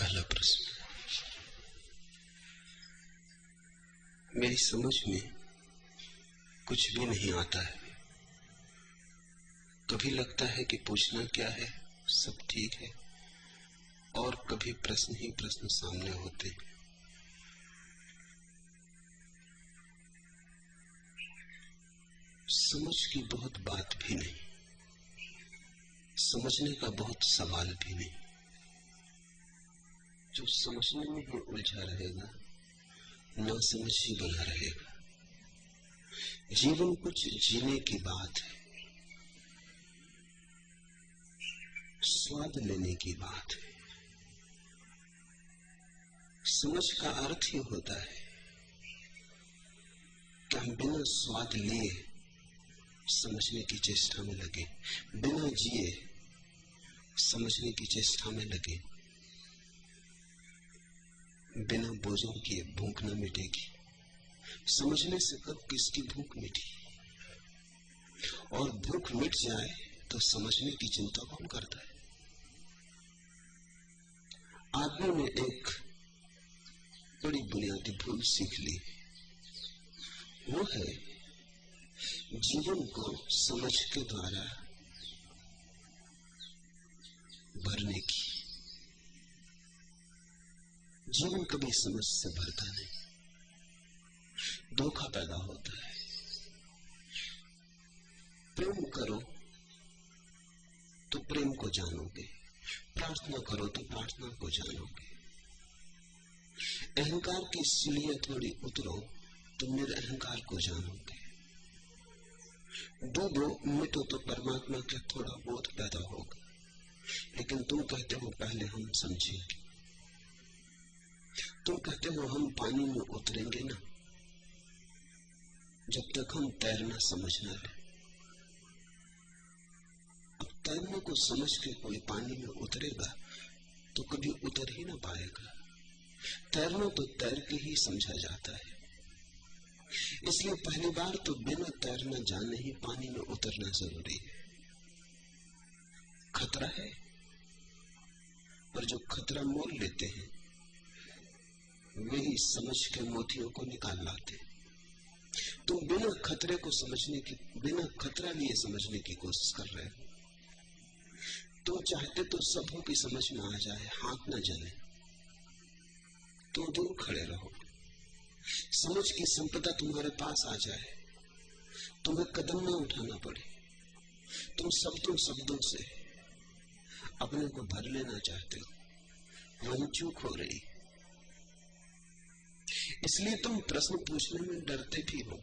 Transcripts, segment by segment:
पहला प्रश्न, मेरी समझ में कुछ भी नहीं आता है। कभी लगता है कि पूछना क्या है, सब ठीक है, और कभी प्रश्न ही प्रश्न सामने होते हैं। समझ की बहुत बात भी नहीं, समझने का बहुत सवाल भी नहीं। जो समझने में ही उलझा रहेगा, ना समझ ही बना रहेगा। जीवन कुछ जीने की बात है, स्वाद लेने की बात है। समझ का अर्थ ही होता है कि हम बिना स्वाद लिए समझने की चेष्टा में लगे, बिना जिए समझने की चेष्टा में लगे। बिना भोजन किए भूख न मिटेगी। समझने से कब किसकी भूख मिटी? और भूख मिट जाए तो समझने की चिंता कौन करता है? आदमी ने एक बड़ी बुनियादी भूल सीख ली, वो है जीवन को समझ के द्वारा भरने की। जीवन कभी समझ से भरता नहीं, धोखा पैदा होता है। प्रेम करो तो प्रेम को जानोगे, प्रार्थना करो तो प्रार्थना को जानोगे। अहंकार की सीढ़ियां थोड़ी उतरो तो निरअहंकार को जानोगे। डूबो मिटो तो परमात्मा का थोड़ा बोध पैदा होगा। लेकिन तुम कहते हो पहले हम समझेंगे, तुम कहते हो हम पानी में उतरेंगे ना जब तक हम तैरना समझ ना ले। अब तैरने को समझ के कोई पानी में उतरेगा तो कभी उतर ही ना पाएगा। तैरना तो तैर के ही समझा जाता है। इसलिए पहली बार तो बिना तैरना जाने ही पानी में उतरना जरूरी है। खतरा है, पर जो खतरा मोल लेते हैं वे ही समझ के मोतियों को निकाल लाते। तुम बिना खतरे को समझने की, बिना खतरा लिए समझने की कोशिश कर रहे हो। तुम चाहते तो सब हो कि समझ में आ जाए, हाथ न जले, तुम दूर खड़े रहो, समझ की संपदा तुम्हारे पास आ जाए, तुम्हें कदम न उठाना पड़े। तुम शब्दों से अपने को भर लेना चाहते हो, वही चूक हो रही। इसलिए तुम प्रश्न पूछने में डरते भी हो,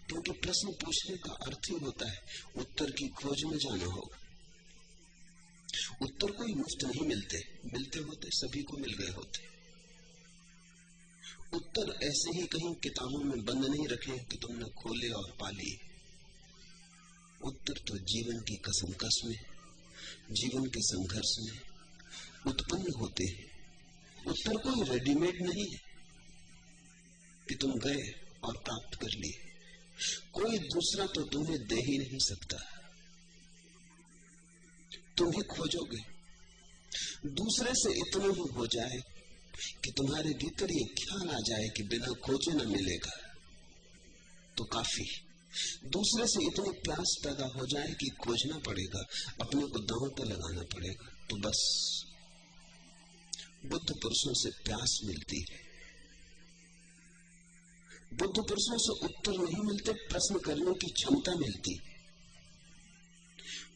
क्योंकि प्रश्न पूछने का अर्थ ही होता है उत्तर की खोज में जाना होगा। उत्तर कोई मुफ्त नहीं मिलते, मिलते होते सभी को मिल गए होते। उत्तर ऐसे ही कहीं किताबों में बंद नहीं रखे कि तुमने खोले और पा लिए। उत्तर तो जीवन की कसमकस में, जीवन के संघर्ष में उत्पन्न होते हैं। उत्तर कोई रेडीमेड नहीं है कि तुम गए और प्राप्त कर लिए। कोई दूसरा तो तुम्हें दे ही नहीं सकता, तुम ही खोजोगे। दूसरे से इतना ही हो जाए कि तुम्हारे भीतर ये ख्याल आ जाए कि बिना खोजे न मिलेगा तो काफी। दूसरे से इतनी प्यास पैदा हो जाए कि खोजना पड़ेगा, अपने को दांव पर लगाना पड़ेगा, तो बस। बुद्ध पुरुषों से प्यास मिलती है, बुद्ध पुरुषों से उत्तर नहीं मिलते, प्रश्न करने की क्षमता मिलती।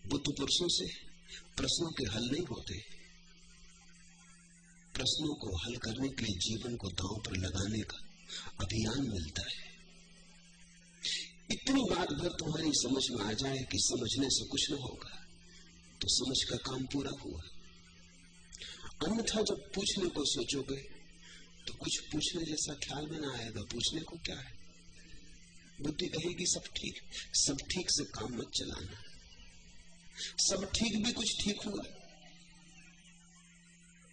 बुद्ध पुरुषों से प्रश्नों के हल नहीं होते, प्रश्नों को हल करने के लिए जीवन को दांव पर लगाने का अभियान मिलता है। इतनी बात भर तुम्हारी समझ में आ जाए कि समझने से कुछ न होगा तो समझ का काम पूरा हुआ। अन्यथा जब पूछने को सोचोगे तो कुछ पूछने जैसा ख्याल में ना आएगा। पूछने को क्या है? बुद्धि कहेगी सब ठीक, सब ठीक से काम मत चलाना। सब ठीक भी कुछ ठीक हुआ,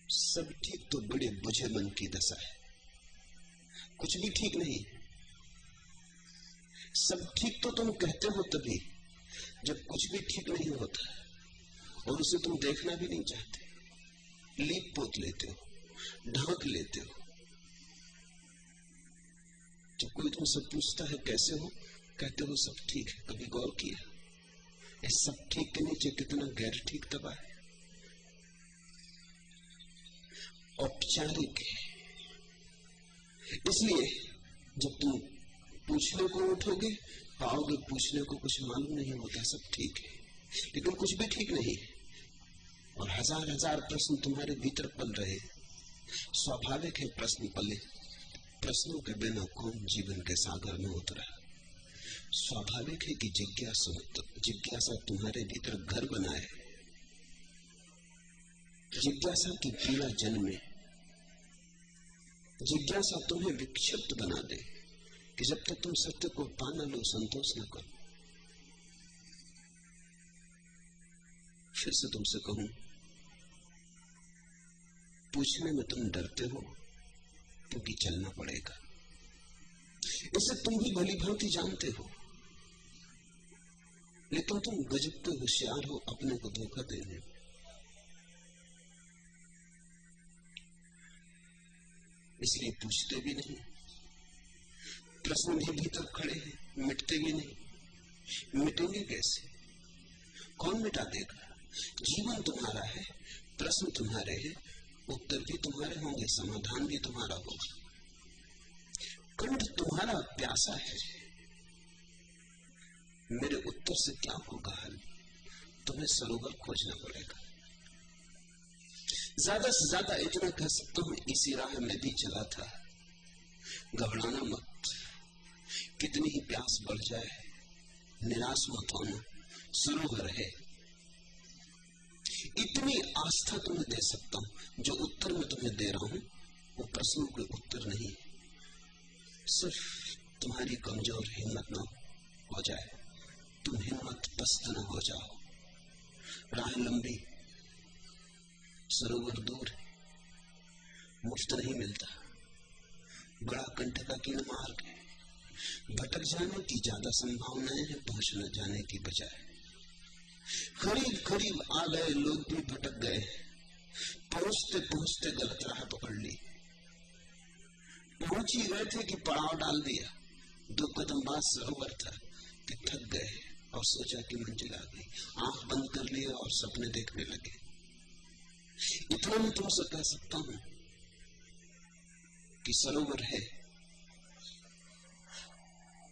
सब ठीक तो बड़े बुझे मन की दशा है। कुछ भी ठीक नहीं। सब ठीक तो तुम कहते हो तभी जब कुछ भी ठीक नहीं होता और उसे तुम देखना भी नहीं चाहते। लीप पोत लेते हो, ढांक लेते हो। जब कोई तुमसे पूछता है कैसे हो, कहते हो सब ठीक है। कभी गौर किया इस सब ठीक के नीचे कितना गैर ठीक दबा है? औपचारिक है। इसलिए जब तुम पूछने को उठोगे, पाओगे पूछने को कुछ मालूम नहीं होता, सब ठीक है, लेकिन कुछ भी ठीक नहीं है। और हजार हजार प्रश्न तुम्हारे भीतर पल रहे। स्वाभाविक है प्रश्न पले। प्रश्नों के बिना कौन जीवन के सागर में उतरा? स्वाभाविक है कि जिज्ञासा तुम्हारे भीतर घर बनाए, जिज्ञासा की पीड़ा जन्मे, जिज्ञासा तुम्हें विक्षिप्त बना दे कि जब तक तुम सत्य को पा न लो संतोष न करो। फिर से तुमसे कहूं, पूछने में तुम डरते हो क्योंकि चलना पड़ेगा। इसे तुम भी भली भांति जानते हो, लेकिन तुम गजब के होशियार हो अपने को धोखा देने। इसलिए पूछते भी नहीं। प्रश्न भी भीतर खड़े हैं, मिटते भी नहीं। मिटेंगे कैसे? कौन मिटा देगा? जीवन तुम्हारा है, प्रश्न तुम्हारे हैं, उत्तर भी तुम्हारे होंगे, समाधान भी तुम्हारा होगा। कंठ तुम्हारा प्यासा है, मेरे उत्तर से क्या होगा हल? तुम्हें सरोवर खोजना पड़ेगा। ज्यादा से ज्यादा इतना कह सकता हूं, इसी राह में भी चला था। घबराना मत, कितनी ही प्यास बढ़ जाए निराश मत होना, सरोवर है। इतनी आस्था तुम्हें दे सकता हूं, जो उत्तर मैं तुम्हें दे रहा हूं वो प्रश्नों के उत्तर नहीं है। सिर्फ तुम्हारी कमजोर हिम्मत न हो जाए, तुम हिम्मत पस्त न हो जाओ। राह लंबी, सरोवर दूर है, मुफ्त नहीं मिलता, बड़ा कंटकाकीर्ण मार्ग है। भटक जाने की ज्यादा संभावनाएं हैं पहुंच न जाने की बजाय। करीब करीब आ गए लोग भी भटक गए, पहुंचते पहुंचते गलत राह पकड़ ली। पहुंच ही गए थे कि पड़ाव डाल दिया। 2 कदम बाद सरोवर था कि थक गए और सोचा कि मंजिल आ गई। आंख बंद कर लिए और सपने देखने लगे। इतना मैं तुमसे कह सकता हूं कि सरोवर है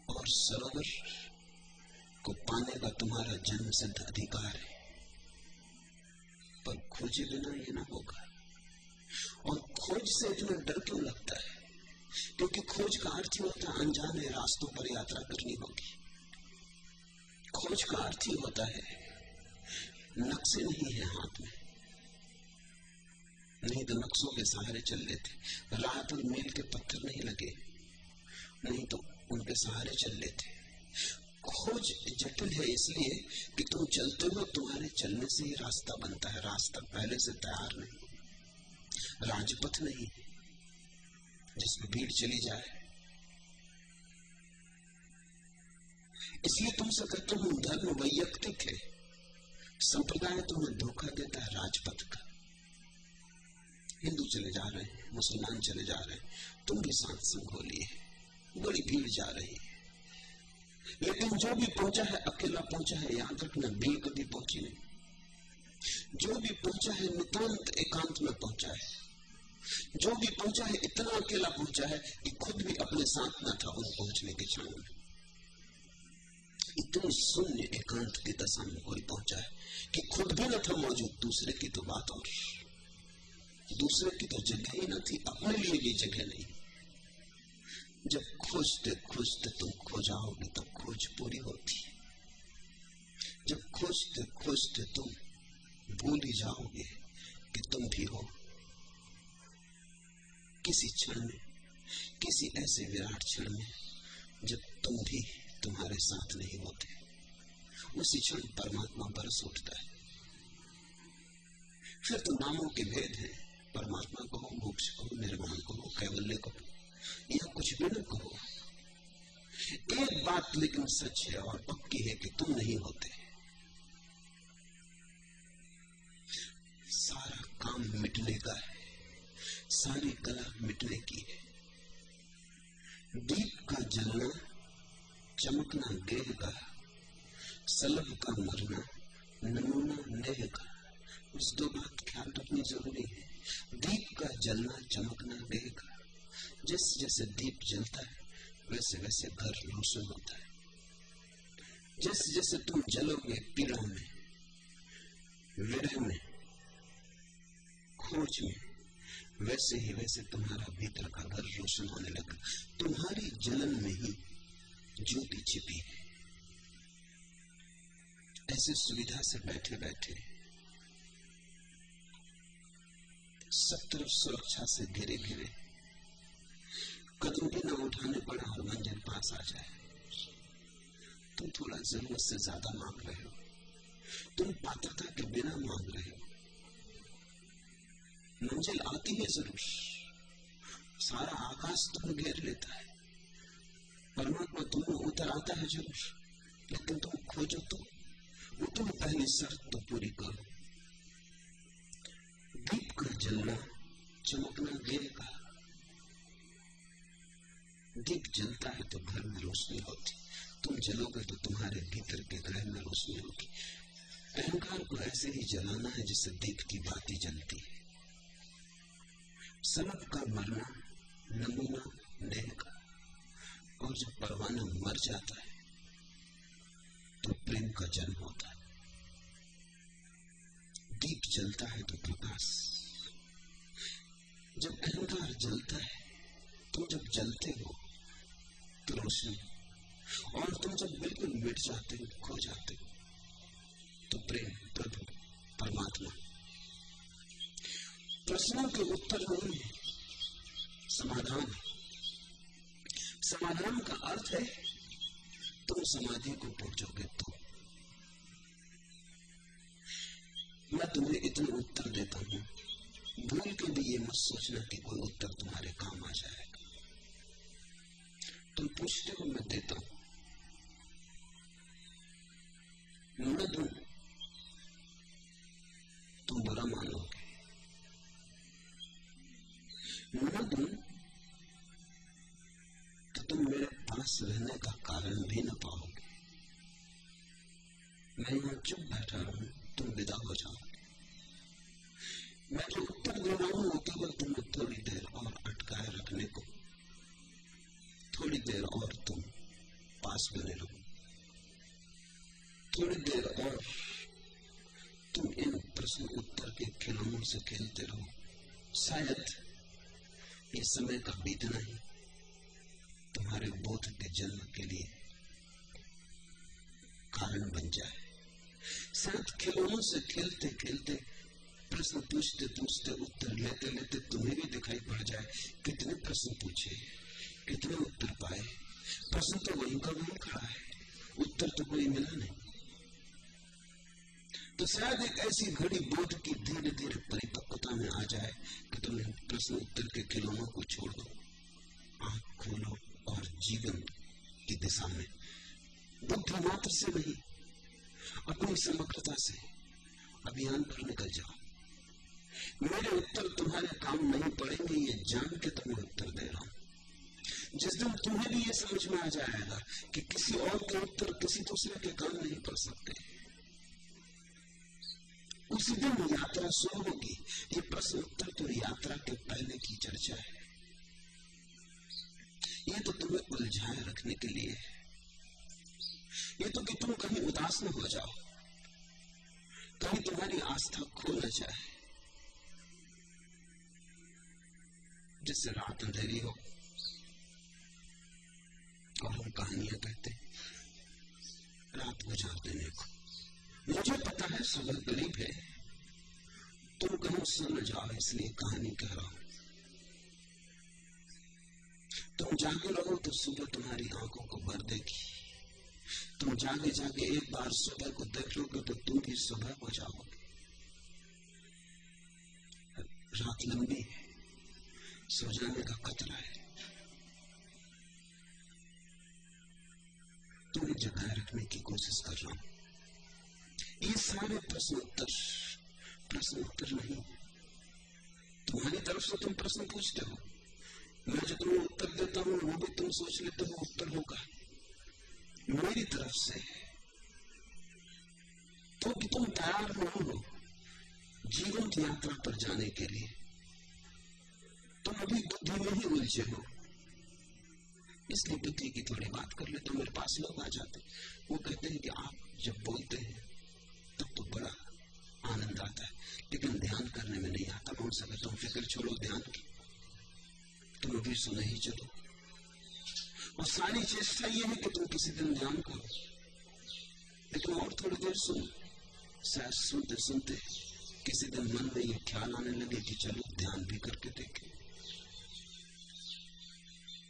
और सरोवर को पाने का तुम्हारा जन्म सिद्ध अधिकार है, पर खोजे बिना ये ना होगा। और खोज से इतना डर क्यों लगता है? क्योंकि खोज का अर्थ ही होता है अनजाने रास्तों पर यात्रा करनी होगी। खोज का अर्थ ही होता है नक्शे नहीं है हाथ में, नहीं तो नक्शों के सहारे चल लेते। राह पर मील के पत्थर नहीं लगे, नहीं तो उनके सहारे चल लेते। खोज जटिल है इसलिए कि तुम चलते हो, तुम्हारे चलने से ही रास्ता बनता है। रास्ता पहले से तैयार नहीं, राजपथ नहीं जिसमें भीड़ चली जाए। इसलिए तुमसे कहता हूं, धर्म वैयक्तिक है, संप्रदाय तुम्हें धोखा देता है राजपथ का। हिंदू चले जा रहे हैं, मुसलमान चले जा रहे हैं, तुम भी साथ संग हो लिए, बड़ी भीड़ जा रही है। लेकिन जो भी पहुंचा है अकेला पहुंचा है, याद रखना, भीड़ कभी पहुंची नहीं। जो भी पहुंचा है नितांत एकांत में पहुंचा है। जो भी पहुंचा है इतना अकेला पहुंचा है कि खुद भी अपने साथ न था उन पहुंचने के क्षण में। इतनी शून्य एकांत की दशा में कोई पहुंचा है कि खुद भी न था मौजूद। दूसरे की तो बात, और दूसरे की तो जगह ही न थी, अपने लिए भी जगह नहीं। जब खोजते खोजते तुम खो जाओगे तब खोज पूरी होती। जब खोजते खोजते तुम भूल ही जाओगे कि तुम भी हो। किसी क्षण में, किसी ऐसे विराट क्षण में जब तुम भी तुम्हारे साथ नहीं होते, उसी क्षण परमात्मा बरस उठता है। फिर तो नामों के भेद हैं, परमात्मा कहो, मोक्ष कहो, निर्वाण कहो, कैवल्य कहो, या कुछ भी न कहो। एक बात लेकिन सच है और पक्की है कि तुम नहीं होते। सारा काम मिटने का है, सारी कला मिटने की है। दीप का जलना, चमकना गेह का, सलब का मरना, नमूना नेह का। उस दो बात ख्याल रखनी जरूरी है। दीप का जलना, चमकना गेह का। जैसे जैसे दीप जलता है वैसे वैसे घर रोशन होता है। जैसे जैसे तुम जलोगे पीड़ा में, विरह में, खोज में, वैसे ही वैसे तुम्हारा भीतर का घर रोशन होने लगा। तुम्हारी जलन में ही ज्योति छिपी है। ऐसे सुविधा से बैठे बैठे, सब तरफ सुरक्षा से घिरे घिरे, कदम भी न उठाने पड़ा और मंजिल पास आ जाए। तुम थोड़ा जरूरत से ज्यादा मांग रहे हो, तुम पात्रता के बिना मांग रहे हो। मंजिल आती है जरूर, सारा आकाश तुम्हें घेर लेता है, परमात्मा तुम्हें उतर आता है जरूर, लेकिन तुम खोजो तो, वो तुम पहली शर्त तो पूरी करो। दीप का जलना, चमकना गेह का। दीप जलता है तो घर में रोशनी होती, तुम जलोगे तो तुम्हारे भीतर के ग्रह में रोशनी होगी। अहंकार को ऐसे ही जलाना है जैसे दीप की बाती जलती है। सनक का मरना, नमूना नेह का। और जब परवाना मर जाता है तो प्रेम का जन्म होता है। दीप जलता है तो प्रकाश। जब अहंकार जलता है, तुम जब जलते हो तो रोशनी, और तुम जब बिल्कुल मिट जाते हो, खो जाते हो, तो प्रेम, प्रभु, परमात्मा। प्रश्नों के उत्तर नहीं है, समाधान है। समाधान का अर्थ है तुम समाधि को पहुंचोगे तो। मैं तुम्हें इतने उत्तर देता हूं, भूल के भी ये मत सोचना कि कोई उत्तर तुम्हारे काम आ जाएगा। तुम पूछते हो, मैं देता हूं। न दूं तुम बुरा मानोगे, न दूं तो तुम मेरे पास रहने का कारण भी न पाओगे। मैं यहां चुप बैठा रहूं, तुम विदा हो जाओगे। मैं जो उत्तर दे रहा हूं वो केवल तुम्हें थोड़ी देर और अटकाए रखने को, थोड़ी देर और तुम पास बने रहो, थोड़ी देर और तुम इन प्रश्न उत्तर के खिलौनों से खेलते रहो। शायद ये समय का बीतना ही तुम्हारे बोध के जन्म के लिए कारण बन जाए। शायद खिलौनों से खेलते खेलते, प्रश्न पूछते पूछते, उत्तर लेते लेते तुम्हें भी दिखाई पड़ जाए कितने प्रश्न पूछे, कितने उत्तर पाए। प्रश्न तो वहीं का वहीं खड़ा है, उत्तर तो कोई मिला नहीं। तो शायद एक ऐसी घड़ी बोध की धीरे धीरे परिपक्वता में आ जाए कि तुम प्रश्न उत्तर के खिलौनों को छोड़ दो, आंख खोलो और जीवन की दिशा में बुद्धि मात्र से नहीं, अपनी समग्रता से अभियान पर निकल जाओ। मेरे उत्तर तुम्हारे काम नहीं पड़ेंगे, ये जान के तुम्हें उत्तर दे रहा हूं। जिस दिन तुम्हें भी ये समझ में आ जाएगा कि किसी और के उत्तर किसी दूसरे के काम नहीं पड़ सकते, उसी दिन यात्रा शुरू होगी। ये प्रश्न उत्तर तो यात्रा के पहले की चर्चा है। ये तो तुम्हें उलझाए रखने के लिए है। ये तो कि तुम कहीं उदास न हो जाओ, कहीं तुम्हारी आस्था खो न जाए। जैसे रात अंधेरी हो और हम कहानियां कहते, रात गुजार देने को। मुझे पता है सुबह करीब है, तुम कहीं सो न जाओ इसलिए कहानी कह रहा हूं। तुम जागे रहो तो सुबह तुम्हारी आंखों को भर देगी। तुम जागे जागे एक बार सुबह को देख लोगे तो तुम भी सुबह हो जाओगे। रात लंबी है, सो जाने का खतरा है। तुम्हें जगाए रखने की कोशिश कर रहा हूं। ये सारे प्रश्न उत्तर नहीं, तुम्हारी तरफ से तुम प्रश्न पूछते हो, मैं जो तुम्हें उत्तर देता हूं वो भी तुम सोच लेते हो उत्तर होगा। मेरी तरफ से तो कि तुम तैयार नहीं हो जीवन की यात्रा पर जाने के लिए, तुम अभी बुद्धि में ही उलझे हो। इसलिए बुद्धि की थोड़ी बात कर ले तो मेरे पास लोग आ जाते, वो कहते हैं कि आप जब बोलते हैं तब तो बड़ा आनंद आता है, लेकिन ध्यान करने में नहीं आता। मैं उनसे कहता हूँ फिक्र छोड़ो ध्यान की, तुम अभी सुने ही चलो, और सारी चेष्टा ये है कि तुम किसी दिन ध्यान करो, लेकिन और थोड़ी देर सुनो, शायद सुनते सुनते किसी दिन मन में ये ख्याल आने लगे कि चलो ध्यान भी करके देखें।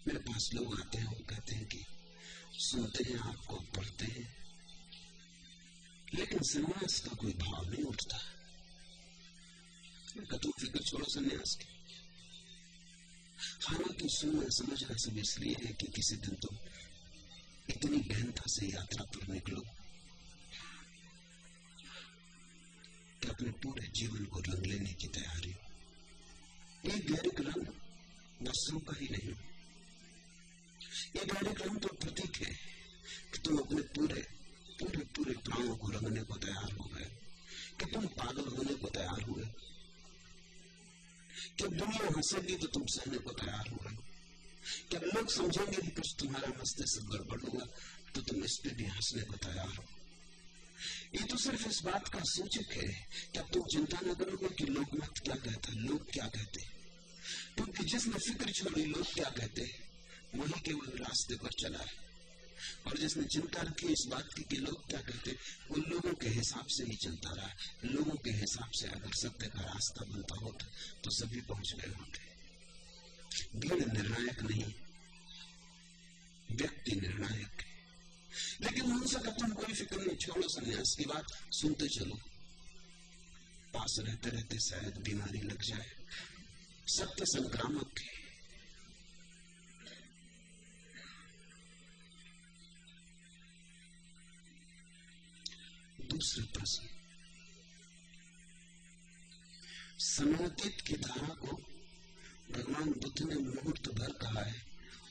मेरे पास लोग आते हैं, वो कहते हैं कि सुनते हैं आपको, पढ़ते हैं, लेकिन संन्यास का कोई भाव नहीं उठता। मैं कहता हूं फिक्र छोड़ो संन्यास की। हालांकि सुनना समझना सब इसलिए है कि किसी दिन तुम इतनी गहनता से यात्रा पर निकलो कि अपने पूरे जीवन को रंग लेने की तैयारी हो। ये गहरिक रंग वस्त्रों का ही नहीं, ये गहरिक रंग तो प्रतीक है कि तुम अपने पूरे पूरे पूरे प्राणों को रंगने को तैयार हो गए, कि तुम पागल होने को तैयार हुए, कि दुनिया हंसेगी तो तुम सहने को तैयार हो गए, कि लोग समझेंगे कि कुछ तुम्हारा मस्तिष्क गड़बड़ होगा तो तुम इस पे भी हंसने को तैयार हो। ये तो सिर्फ इस बात का सूचक है कि अब तुम चिंता न करोगे कि लोग मत क्या कहते, लोग क्या कहते, क्योंकि जिसने फिक्र छोड़ी लोग क्या कहते वही केवल रास्ते पर चला है, और जिसने चिंता रखी इस बात की कि लोग क्या कहते, वो लोगों के हिसाब से ही चलता रहा। लोगों के हिसाब से अगर सत्य का रास्ता बनता होता तो सभी पहुंच गए होते। भीड़ निर्णायक नहीं, व्यक्ति निर्णायक है। लेकिन उनसे कहता हूं कोई फिक्र नहीं, छोड़ो संन्यास की बात, सुनते चलो। पास रहते रहते शायद बीमारी लग जाए, सत्य संक्रामक है। दूसरा प्रश्न, समयातीत की धारा को भगवान बुद्ध ने मुहूर्त भर कहा है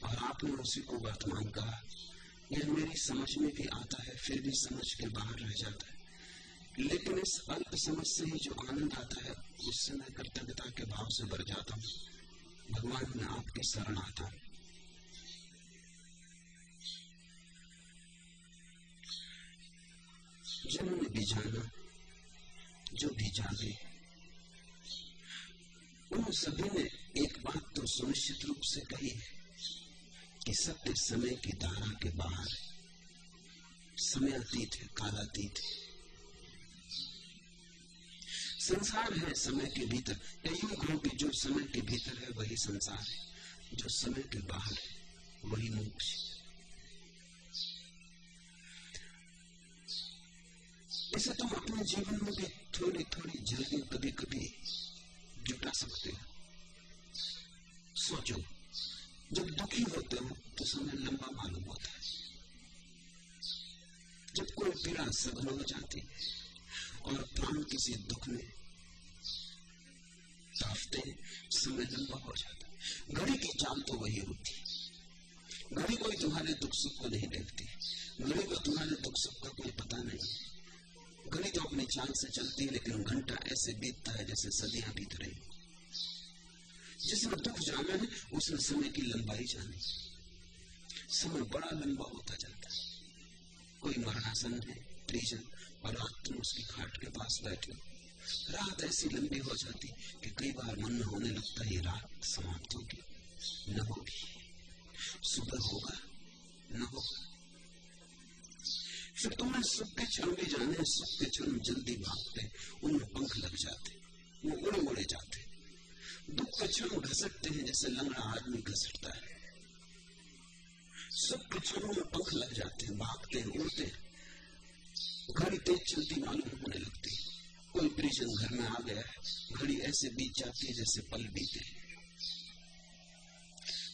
और आपने उसी को वर्तमान कहा। यह मेरी समझ में भी आता है, फिर भी समझ के बाहर रह जाता है। लेकिन इस अल्प समझ से ही जो आनंद आता है उससे मैं कृतज्ञता के भाव से भर जाता हूँ। भगवान मैं आपकी शरण आता हूँ। जिन्होंने भी जाना, जो भी जागे, उन सभी ने एक बात तो सुनिश्चित रूप से कही है कि सत्य समय की धारा के बाहर है, समयातीत है, कालातीत है। संसार है समय के भीतर, यूं कहो कि जो समय के भीतर है वही संसार है, जो समय के बाहर है वही मोक्ष। इसे तुम अपने जीवन में भी थोड़ी थोड़ी झलकें कभी कभी जुटा सकते हो। सोचो, जब दुखी होते हो तो समय लंबा मालूम होता है, जब कोई पीड़ा सघन हो जाती है और प्राण किसी दुख में तापते हैं, समय लंबा हो जाता है। घड़ी की चाल तो वही होती है, घड़ी कोई तुम्हारे दुख सुख को नहीं देखती, घड़ी को तुम्हारे दुख सुख का कोई पता नहीं। घड़ी तो अपनी चाल से चलती है, लेकिन घंटा ऐसे बीतता है जैसे सदियां बीत रही। जिसने दुख जाना है उसने समय की लंबाई जानी। समय बड़ा लंबा होता जाता है। कोई मरणासन है, परिजन, और रात तुम उसकी खाट के पास बैठे हो। रात ऐसी लंबी हो जाती कि कई बार मन में होने लगता है ये रात समाप्त होगी, न होगी, सुबह होगा, न होगा। फिर तुम्हें सुख के क्षण भी जाने, सुख के क्षण जल्दी भागते, उनमें पंख लग जाते, वो उड़े उड़े जाते। दुख के क्षण घसटते हैं जैसे लंगड़ा आदमी घसटता है। सुख के क्षणों में पंख लग जाते हैं, भागते हैं, उड़ते हैं। घड़ी तेज चलती मालूम होने लगती। कोई परिजन घर में आ गया है, घड़ी ऐसे बीत जाती है जैसे पल बीते।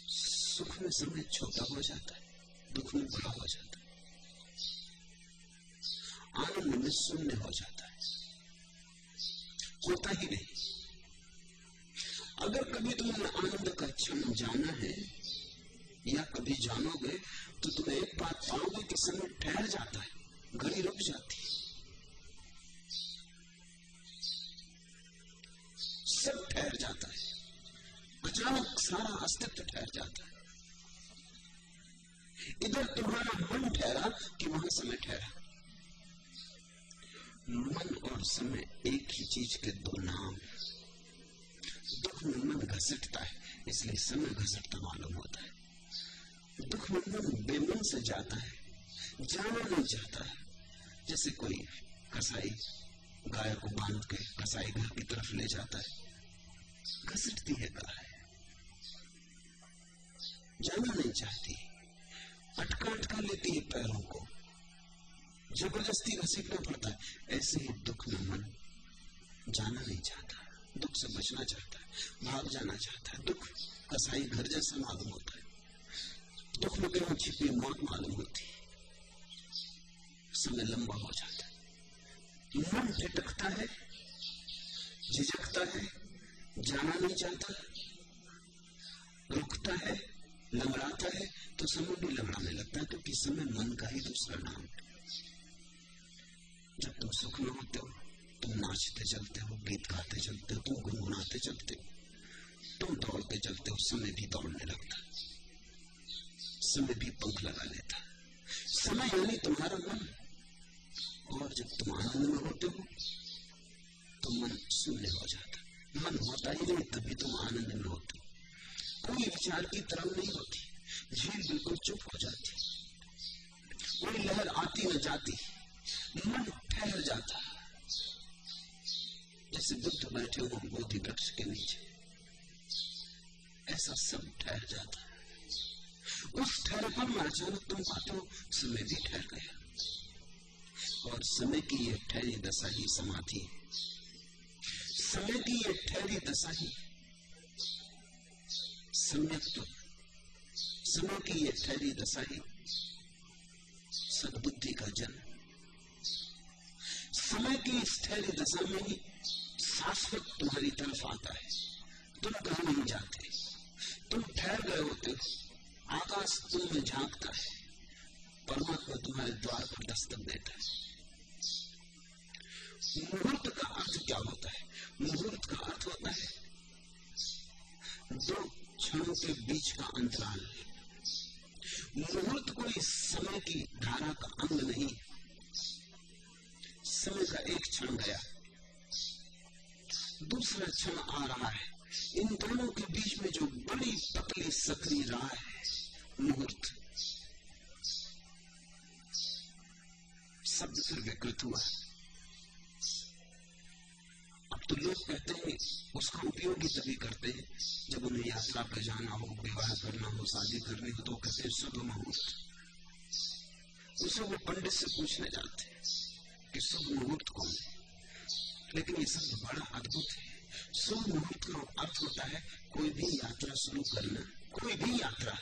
सुख में समय छोटा हो जाता है, दुख में बड़ा हो जाता है। आनंद में शून्य हो जाता है, होता ही नहीं। अगर कभी तुमने आनंद का क्षण जाना है या कभी जानोगे तो तुम्हें एक बात पाओगे कि समय ठहर जाता है, घड़ी रुक जाती है, सब ठहर जाता है, अचानक सारा अस्तित्व ठहर जाता है। इधर तुम्हारा मन ठहरा कि वहां समय ठहरा। मन और समय एक ही चीज के दो नाम। दुख में मन घसीटता है, इसलिए समय घसीटता मालूम होता है। दुख में मन बेमन से जाता है, जाना नहीं चाहता है। जैसे कोई कसाई गाय को बांध के कसाई घर की तरफ ले जाता है, घसीटती है गाय, जाना नहीं चाहती, अटका अटका लेती है पैरों को, जबरदस्ती घसीटना पड़ता है। ऐसे ही दुख में मन जाना नहीं चाहता, दुख से बचना चाहता है, भाग जाना चाहता है। दुख कसाई घर जैसा मालूम होता है, दुख में कहीं छिपी मौत मालूम होती है। समय लंबा हो जाता है, मन झटकता है, झिझकता है, जाना नहीं चाहता, रुकता है, लंगड़ाता है, तो समय भी लंगड़ाने लगता है, क्योंकि समय मन का ही दूसरा नाम है। जब तुम सुख में होते हो तुम नाचते चलते हो, गीत गाते चलते हो, तुम गुनगुनाते चलते हो, तुम दौड़ते चलते हो, समय भी दौड़ने लगता, समय भी पंख लगा लेता। समय यानी तुम्हारा मन। और जब तुम आनंद में होते हो तो मन शून्य हो जाता, मन होता ही नहीं, तभी तुम आनंद में होते हो। कोई विचार की तरंग नहीं होती, झील बिल्कुल चुप हो जाती, कोई लहर आती न जाती, मन ठहर जाता, जैसे बुद्ध बैठे हो बोधि वृक्ष के नीचे, ऐसा सब ठहर जाता है। उस ठहरपन में अचानक तुम पाते हो समय भी ठहर गया, और समय की यह ठहरी दशा ही समाधि है। समय की यह ठहरी दशा ही सम्यक्त्व, समय की यह ठहरी दशा ही सद्बुद्धि का जन्म। समय की इस ठहरी दशा में ही शाश्वत तुम्हारी तरफ आता है। तुम कहीं नहीं जाते, तुम ठहर गए होते हो, आकाश तुम में झांकता है, परमात्मा तुम्हारे द्वार पर दस्तक देता है। मुहूर्त का अर्थ क्या होता है? मुहूर्त का अर्थ होता है दो क्षणों के बीच का अंतराल। मुहूर्त कोई समय की धारा का अंग नहीं, समय का एक क्षण गया, दूसरा क्षण आ रहा है, इन दोनों के बीच में जो बड़ी पतली सकरी राह है, मुहूर्त। शब्द फिर विकृत हुआ। अब तो लोग कहते हैं उसका उपयोग ही तभी करते हैं जब उन्हें यात्रा पर जाना हो, विवाह करना हो, शादी करनी हो, तो कहते हैं शुभ मुहूर्त। उसे वो पंडित से पूछने जाते हैं कि शुभ मुहूर्त कौन है, लेकिन ये शब्द बड़ा अद्भुत है। शुभ मुहूर्त का अर्थ होता है कोई भी यात्रा शुरू करना, कोई भी यात्रा,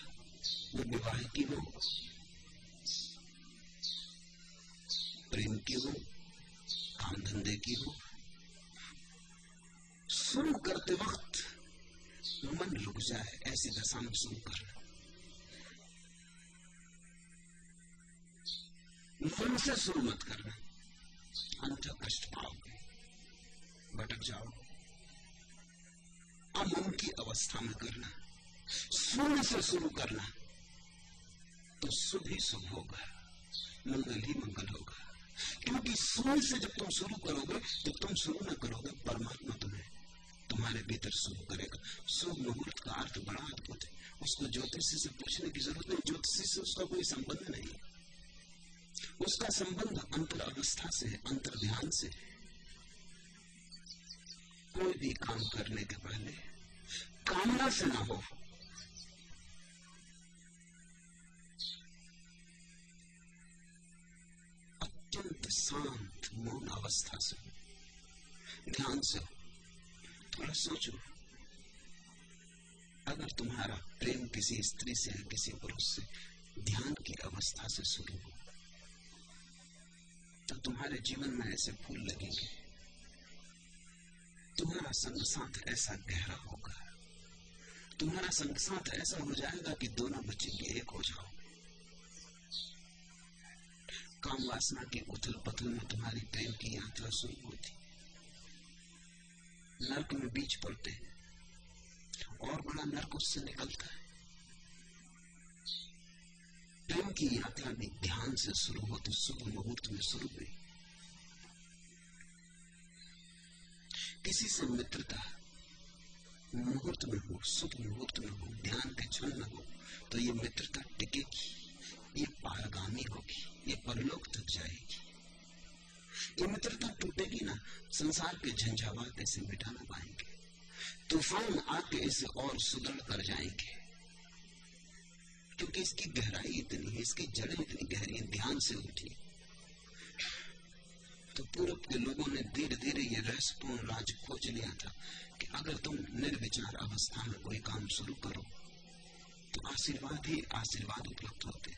वो विवाह की हो, प्रेम की हो, काम धंधे की हो, शुरू करते वक्त मन रुक जाए, ऐसी दशा में शुरू करना। मन से शुरू मत करना, अंत कष्ट पाओगे, भटक जाओ। अमन की अवस्था में करना, शून्य से शुरू करना, तो शुभ ही शुभ होगा, मंगल ही मंगल होगा। क्योंकि शून्य से जब तुम शुरू करोगे, जब तुम शुरू न करोगे, परमात्मा तुम्हें तुम्हारे भीतर शुरू करेगा। शुभ मुहूर्त का अर्थ बड़ा अद्भुत है, उसको ज्योतिषी से पूछने की जरूरत नहीं, ज्योतिषी से उसका कोई संबंध नहीं, उसका संबंध अंतर अवस्था से है, अंतर ध्यान से है। कोई भी काम करने के पहले कामना से ना हो, अत्यंत शांत मौन अवस्था से, ध्यान से हो। थोड़ा सोचो, अगर तुम्हारा प्रेम किसी स्त्री से है, किसी पुरुष से, ध्यान की अवस्था से शुरू हो, तो तुम्हारे जीवन में ऐसे फूल लगेंगे, तुम्हारा संग साथ ऐसा गहरा होगा, तुम्हारा संग साथ ऐसा हो जाएगा कि दोनों बचेंगे, एक हो जाओ। काम वासना की उथल पथल में तुम्हारी प्रेम की यात्रा शुरू होती, नर्क में बीच पड़ते और बड़ा नर्क उससे निकलता है। प्रेम की यात्रा भी ध्यान से शुरू होती, शुभ मुहूर्त में शुरू हुई। किसी से मित्रता मुहूर्त में हो, शुभ मुहूर्त में हो, ध्यान के क्षण में हो, तो ये मित्रता टिकेगी, ये पारगामी होगी, ये परलोक तक जाएगी। ये मित्रता टूटेगी ना, संसार के झंझावात इसे मिटा ना पाएंगे, तूफान आके इसे और सुदृढ़ कर जाएंगे, क्योंकि इसकी गहराई इतनी है, इसकी जड़ें इतनी गहरी हैं, ध्यान से उठी। तो पूरब के लोगों ने धीरे धीरे ये रहस्यपूर्ण राज खोज लिया था कि अगर तुम निर्विचार अवस्था में कोई काम शुरू करो तो आशीर्वाद ही आशीर्वाद उपलब्ध होते।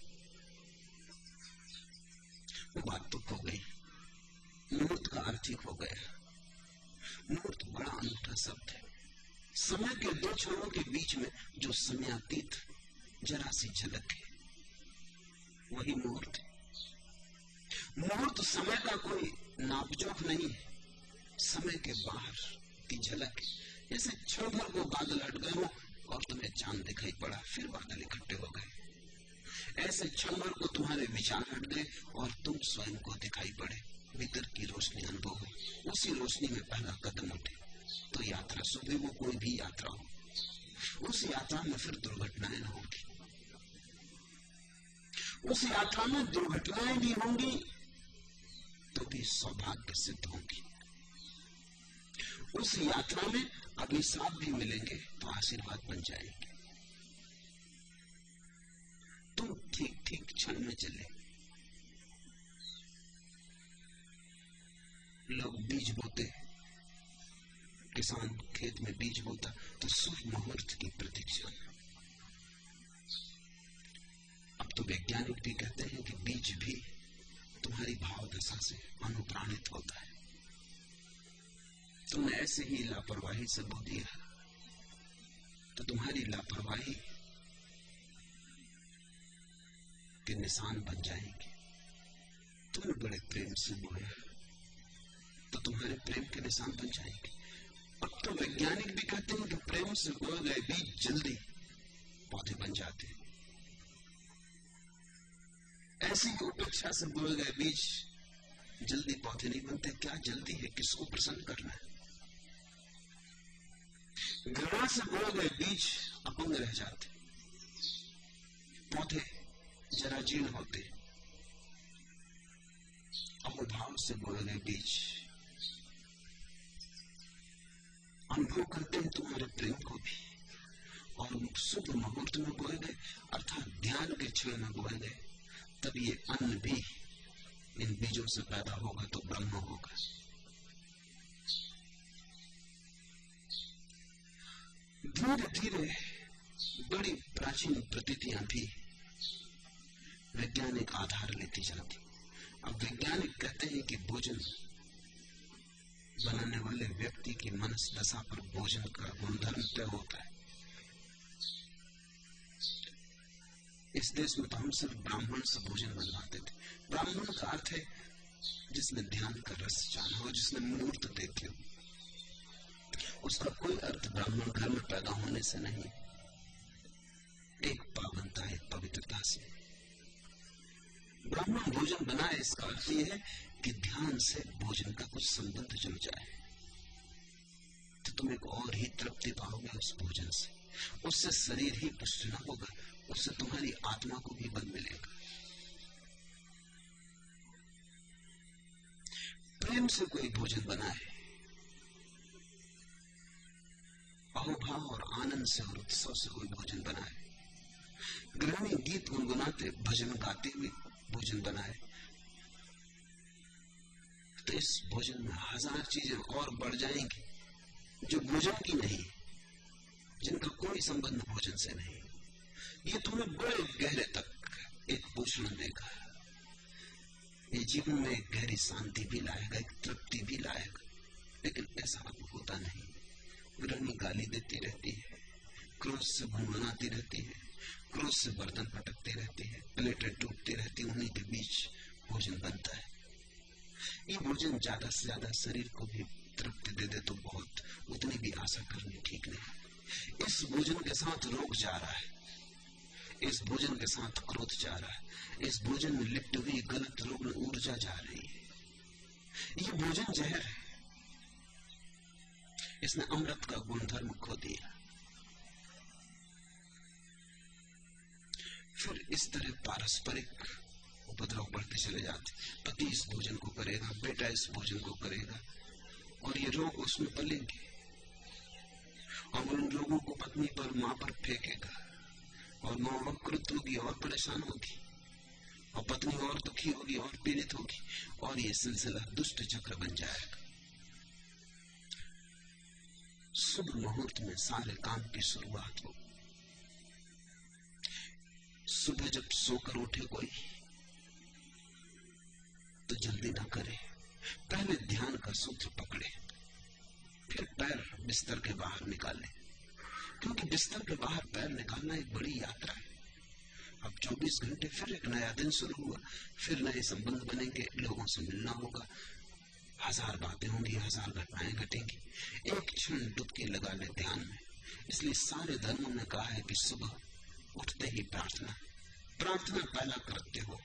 वो बात तो हो गई, मुहूर्त का अर्थ ही हो गया। मुहूर्त बड़ा अनूठा शब्द है, समय के दो क्षणों के बीच में जो समयातीत जरा सी झलक है, वही मुहूर्त है। मुहूर्त समय का कोई नापजोख नहीं है, समय के बाहर की झलक है। जैसे क्षण भर को बादल हट गए हो और तुम्हें चांद दिखाई पड़ा, फिर बादल इकट्ठे हो गए। ऐसे क्षण भर को तुम्हारे विचार हट गए और तुम स्वयं को दिखाई पड़े, भीतर की रोशनी अनुभव हो, उसी रोशनी में पहला कदम उठे। तो यात्रा सुबह वो कोई भी यात्रा हो, उस यात्रा में फिर दुर्घटनाएं न होगी, उस यात्रा में दुर्घटनाएं भी होंगी तो भी सौभाग्य सिद्ध होंगी। उस यात्रा में अभिशाप भी मिलेंगे तो आशीर्वाद बन जाएंगे। तुम ठीक ठीक क्षण में चले। लोग बीज बोते, किसान खेत में बीज बोता तो शुभ मुहूर्त की प्रतीक्षा। अब तो वैज्ञानिक भी कहते हैं कि बीज भी तुम्हारी भाव दशा से अनुप्राणित होता है। तुमने ऐसे ही लापरवाही से बो दिया तो तुम्हारी लापरवाही के निशान बन जाएंगे। तुमने बड़े प्रेम से बोया तो तुम्हारे प्रेम के निशान बन जाएंगे। अब तो वैज्ञानिक भी कहते हैं कि प्रेम से बोए गए बीज जल्दी पौधे बन जाते हैं। ऐसी उपेक्षा से बोए गए बीज जल्दी पौधे नहीं बनते। क्या जल्दी है, किसको प्रसन्न करना है? घृणा से बोए गए बीज अपंग रह जाते, पौधे जरा जीर्ण होते। अहोभाव से बोए गए बीज अनुभव करते हैं तुम्हारे प्रेम को भी, और शुभ मुहूर्त में बोए गए अर्थात ध्यान के क्षण में बोए गए, तब ये अन्न भी इन बीजों से पैदा होगा तो ब्रह्म होगा। धीरे धीरे बड़ी प्राचीन प्रतीतियां भी वैज्ञानिक आधार लेती जाती। अब वैज्ञानिक कहते हैं कि भोजन बनाने वाले व्यक्ति की मनस दशा पर भोजन का गुणधर्म तय होता है। इस देश में तो हम सिर्फ ब्राह्मण से भोजन बनवाते थे। ब्राह्मण का अर्थ है जिसने ध्यान का रस जाना हो, जिसने मुहूर्त देखे हो। उसका कोई अर्थ ब्राह्मण घर में पैदा होने से नहीं, एक पावनता, एक पवित्रता से। ब्राह्मण भोजन बनाए इसका अर्थ यह है कि ध्यान से भोजन का कुछ संबंध जुड़ जाए, तो तुम एक और ही तृप्ति पाओगे उस भोजन से। उससे शरीर ही पुष्ट न होगा, उससे तुम्हारी आत्मा को भी बल मिलेगा। प्रेम से कोई भोजन बनाए, अहोभाव और आनंद से और उत्सव से कोई भोजन बनाए, गृहिणी गीत गुनगुनाते भजन गाते हुए भोजन बनाए, तो इस भोजन में हजार चीजें और बढ़ जाएंगी जो भोजन की नहीं, जिनका कोई संबंध भोजन से नहीं। ये तुम्हें बड़े गहरे तक एक पोषण देगा, ये जीवन में एक गहरी शांति भी लाएगा, एक तृप्ति भी लाएगा। लेकिन ऐसा अब होता नहीं। गृहिणी गाली देती रहती है, क्रोध से भुनभुनाती रहती है, क्रोध से बर्तन पटकती रहती है, प्लेटें टूटती रहती, उन्हीं के बीच भोजन बनता है। ये भोजन ज्यादा से ज्यादा शरीर को भी तृप्ति दे दे तो बहुत, उतनी भी आशा करनी ठीक नहीं। इस भोजन के साथ रोग जा रहा है, इस भोजन के साथ क्रोध जा रहा है, इस भोजन में लिप्त हुई गलत रोग में ऊर्जा जा रही है। ये भोजन जहर है, इसने अमृत का गुणधर्म खो दिया। फिर इस तरह पारस्परिक उपद्रव बढ़ते चले जाते। पति इस भोजन को करेगा, बेटा इस भोजन को करेगा, और ये रोग उसमें पलेंगे, और उन लोगों को पत्नी पर, मां पर फेंकेगा, और मां और क्रुद्ध होगी और परेशान होगी, और पत्नी और दुखी होगी और पीड़ित होगी, और ये सिलसिला दुष्ट चक्र बन जाएगा। शुभ मुहूर्त में सारे काम की शुरुआत हो। सुबह जब सोकर उठे कोई तो जल्दी ना करे, पहले ध्यान का सूत्र पकड़े, फिर पैर बिस्तर के बाहर निकाले, क्योंकि बिस्तर के बाहर पैर निकालना एक बड़ी यात्रा है। अब 24 घंटे फिर एक नया दिन शुरू हुआ, फिर नए संबंध बनेंगे, लोगों से मिलना होगा, हजार बातें होंगी, हजार घटनाएं घटेंगी। एक क्षण डुबकी लगा ले ध्यान में। इसलिए सारे धर्मों ने कहा है कि सुबह उठते ही प्रार्थना पहला करते हो,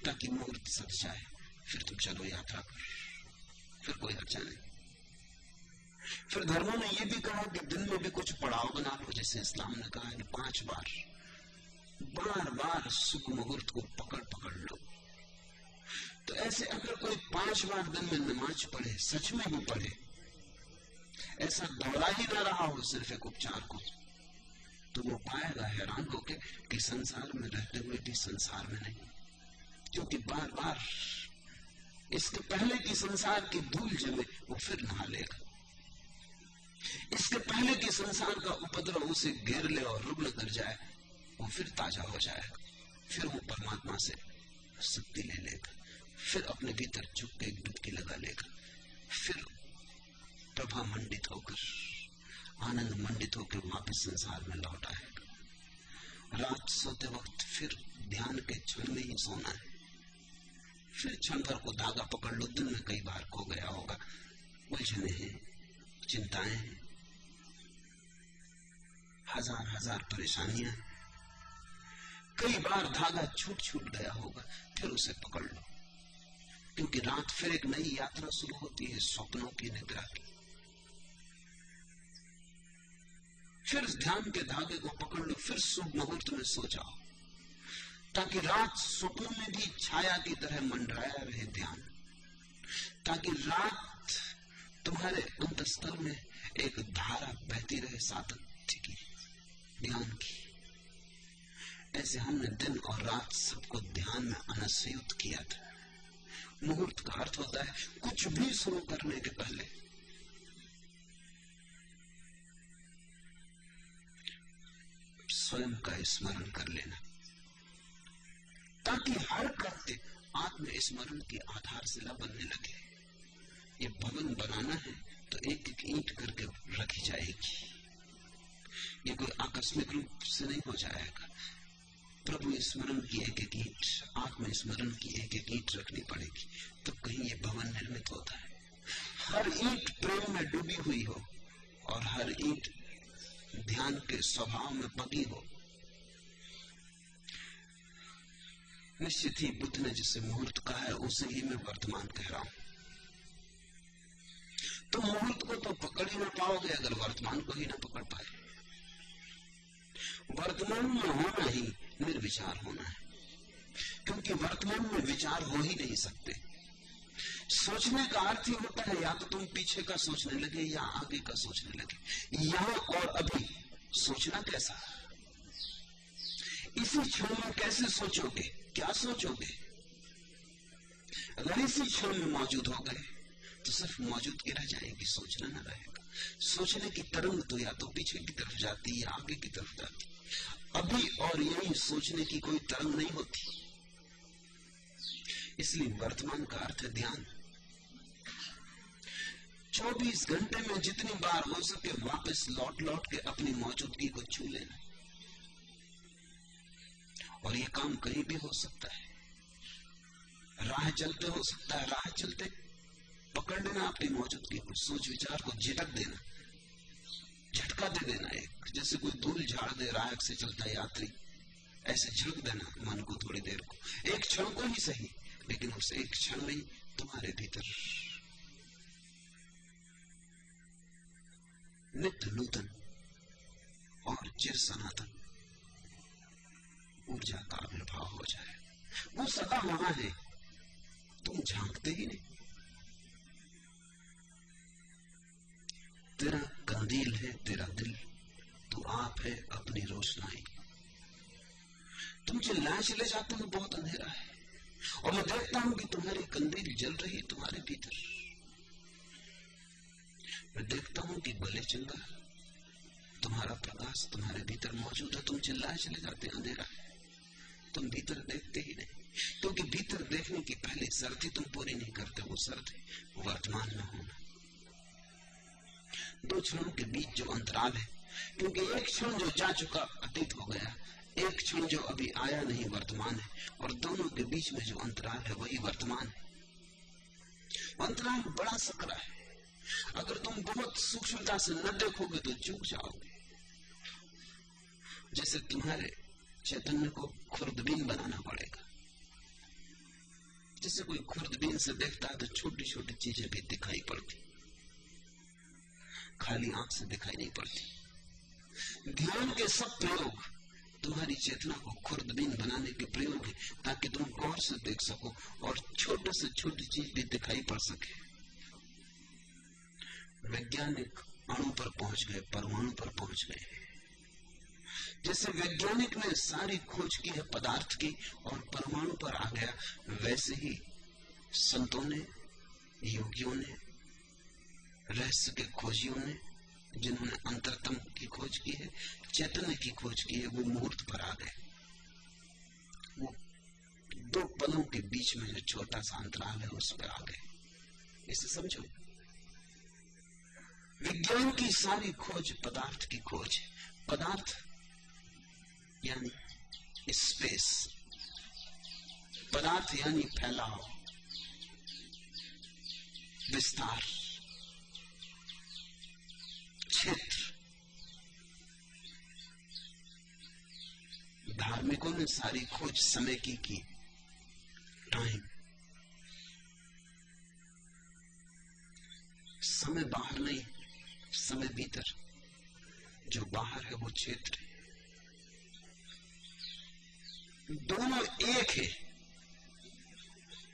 ताकि मुहूर्त सज जाए, फिर तुम चलो यात्रा कर, फिर कोई हर्जा नहीं। फिर धर्मों ने यह भी कहा कि दिन में भी कुछ पड़ाव बना लो, जैसे इस्लाम ने कहा कि 5 बार शुभ मुहूर्त को पकड़ लो। तो ऐसे अगर कोई 5 बार दिन में नमाज पढ़े, सच में ही पढ़े, ऐसा दोहरा ही ना रहा हो सिर्फ एक उपचार को, तो वो पाएगा हैरान होके कि संसार में रहते हुए भी संसार में नहीं, क्योंकि बार बार इसके पहले की संसार की धूल जमे वो फिर नहा लेगा, इसके पहले की संसार का उपद्रव उसे घेर ले और रुग्ण कर जाए, वो फिर ताजा हो जाएगा, फिर वो परमात्मा से शक्ति ले लेगा, फिर अपने भीतर झुक के एक डुबकी लगा लेगा, फिर प्रभा मंडित होकर, आनंद मंडित होकर वापस संसार में लौट आएगा। रात सोते वक्त फिर ध्यान के क्षण में ही सोना है, फिर क्षण भर को धागा पकड़ लो, दिन में कई बार खो गया होगा, उलझने हैं, चिंताएं हैं, हजार परेशानियां, कई बार धागा छूट गया होगा, फिर उसे पकड़ लो, क्योंकि रात फिर एक नई यात्रा शुरू होती है, स्वप्नों की, निद्रा की। फिर ध्यान के धागे को पकड़ लो, फिर शुभ मुहूर्त में सो जाओ, ताकि रात स्वप्नों में भी छाया की तरह मंडराया रहे ध्यान, ताकि रात तुम्हारे अंतस्तर में एक धारा बहती रहे सातत्य की, ध्यान की। ऐसे हमने दिन और रात सबको ध्यान में अनस्युत किया था। मुहूर्त का अर्थ होता है कुछ भी शुरू करने के पहले स्वयं का स्मरण कर लेना, ताकि हर कृत्य आत्म स्मरण की आधारशिला बनने लगे। ये भवन बनाना है तो एक एक ईंट करके रखी जाएगी, ये कोई आकस्मिक रूप से नहीं हो जाएगा। प्रभु स्मरण की एक एक ईंट, आत्म स्मरण की एक एक ईंट रखनी पड़ेगी, तो कहीं ये भवन निर्मित होता है। हर ईंट प्रेम में डूबी हुई हो और हर ईंट ध्यान के स्वभाव में पकी हो। निश्चित ही बुद्ध ने जिसे मुहूर्त कहा है उसे ही मैं वर्तमान कह रहा हूं। तो मुहूर्त को तो पकड़ ही ना पाओगे अगर वर्तमान को ही ना पकड़ पाए। वर्तमान में होना ही निर्विचार होना है, क्योंकि वर्तमान में विचार हो ही नहीं सकते। सोचने का अर्थ ही होता है या तो तुम पीछे का सोचने लगे या आगे का सोचने लगे। यहां और अभी सोचना कैसा, इसी क्षण में कैसे सोचोगे, क्या सोचोगे? अगर इसी क्षण में मौजूद हो गए तो सिर्फ मौजूदगी रह जाएगी, सोचना न रहेगा। सोचने की तरंग तो या तो पीछे की तरफ जाती या आगे की तरफ जाती, अभी और यही सोचने की कोई तरंग नहीं होती। इसलिए वर्तमान का अर्थ है ध्यान। 24 घंटे में जितनी बार हो सके वापस लौट के अपनी मौजूदगी को छू लेना। राह चलते हो सकता है राह चलते पकड़ लेना अपनी मौजूदगी को, सोच विचार को झटक देना, झटका दे देना, एक जैसे कोई धूल झाड़ दे राह से चलता यात्री, ऐसे झटक देना मन को थोड़ी देर को, एक क्षण को ही सही, लेकिन उस एक क्षण में तुम्हारे भीतर नित्य नूतन और चिर सनातन ऊर्जा का आविर्भाव हो जाए। वो सदा वहां है, तुम झांकते ही नहीं। तेरा कंदील है तेरा दिल, तू आप है अपनी रोशनाई। तुम चिल्लाए चले जाते हो बहुत अंधेरा है, और मैं देखता हूं कि तुम्हारी कंदील जल रही तुम्हारे भीतर। मैं देखता हूं कि भले चंगा तुम्हारा प्रकाश तुम्हारे भीतर मौजूद है। तुम चिल्लाए चले जाते अंधेरा है, तुम भीतर देखते ही नहीं, क्योंकि भीतर देखने की पहली शर्त ही तुम पूरी नहीं करते। वो शर्त है वर्तमान में होना। दो क्षणों के बीच जो अंतराल है, क्योंकि एक क्षण जो जा चुका अतीत हो गया, एक क्षण जो अभी आया नहीं वर्तमान है, और दोनों के बीच में जो अंतराल है वही वर्तमान है। अंतराल बड़ा सकरा है, अगर तुम बहुत सूक्ष्मता से न देखोगे तो चूक जाओगे। जैसे तुम्हारे चैतन्य को खुर्दबीन बनाना पड़ेगा। जैसे कोई खुर्दबीन से देखता है तो छोटी छोटी चीजें भी दिखाई पड़ती, खाली आंख से दिखाई नहीं पड़ती। ध्यान के सब प्रयोग तुम्हारी चेतना को खुर्दबीन बनाने के प्रयोग है, ताकि तुम गौर से देख सको और छोटे से छोटी चीज भी दिखाई पड़ सके। वैज्ञानिक अणु पर पहुंच गए, परमाणु पर पहुंच गए। जैसे वैज्ञानिक ने सारी खोज की है पदार्थ की और परमाणु पर आ गया, वैसे ही संतों ने, योगियों ने, रहस्य के खोजियों ने, जिन्होंने अंतरतम की खोज की है, चैतन्य की खोज की है, वो मुहूर्त पर आ गए। वो दो पलों के बीच में जो छोटा सा अंतराल है उस पर आ गए। इसे समझो, विज्ञान की सारी खोज पदार्थ की खोज है। पदार्थ यानी स्पेस, पदार्थ यानी फैलाव, विस्तार, क्षेत्र। धार्मिकों ने सारी खोज समय की टाइम। समय बाहर नहीं, समय भीतर। जो बाहर है वो क्षेत्र है। दोनों एक है,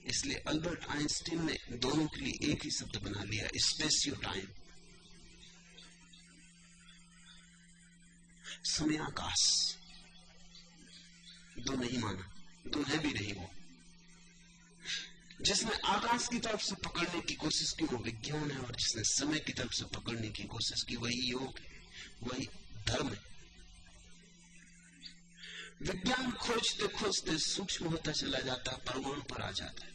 इसलिए अल्बर्ट आइंस्टीन ने दोनों के लिए एक ही शब्द बना लिया, स्पेसियो टाइम। समय आकाश, दो नहीं माना, दो है भी नहीं। वो जिसने आकाश की तरफ से पकड़ने की कोशिश की वो विज्ञान है, और जिसने समय की तरफ से पकड़ने की कोशिश की वही योग है, वही धर्म है। विज्ञान खोजते खोजते सूक्ष्म होता चला जाता है, परमाणु पर आ जाता है।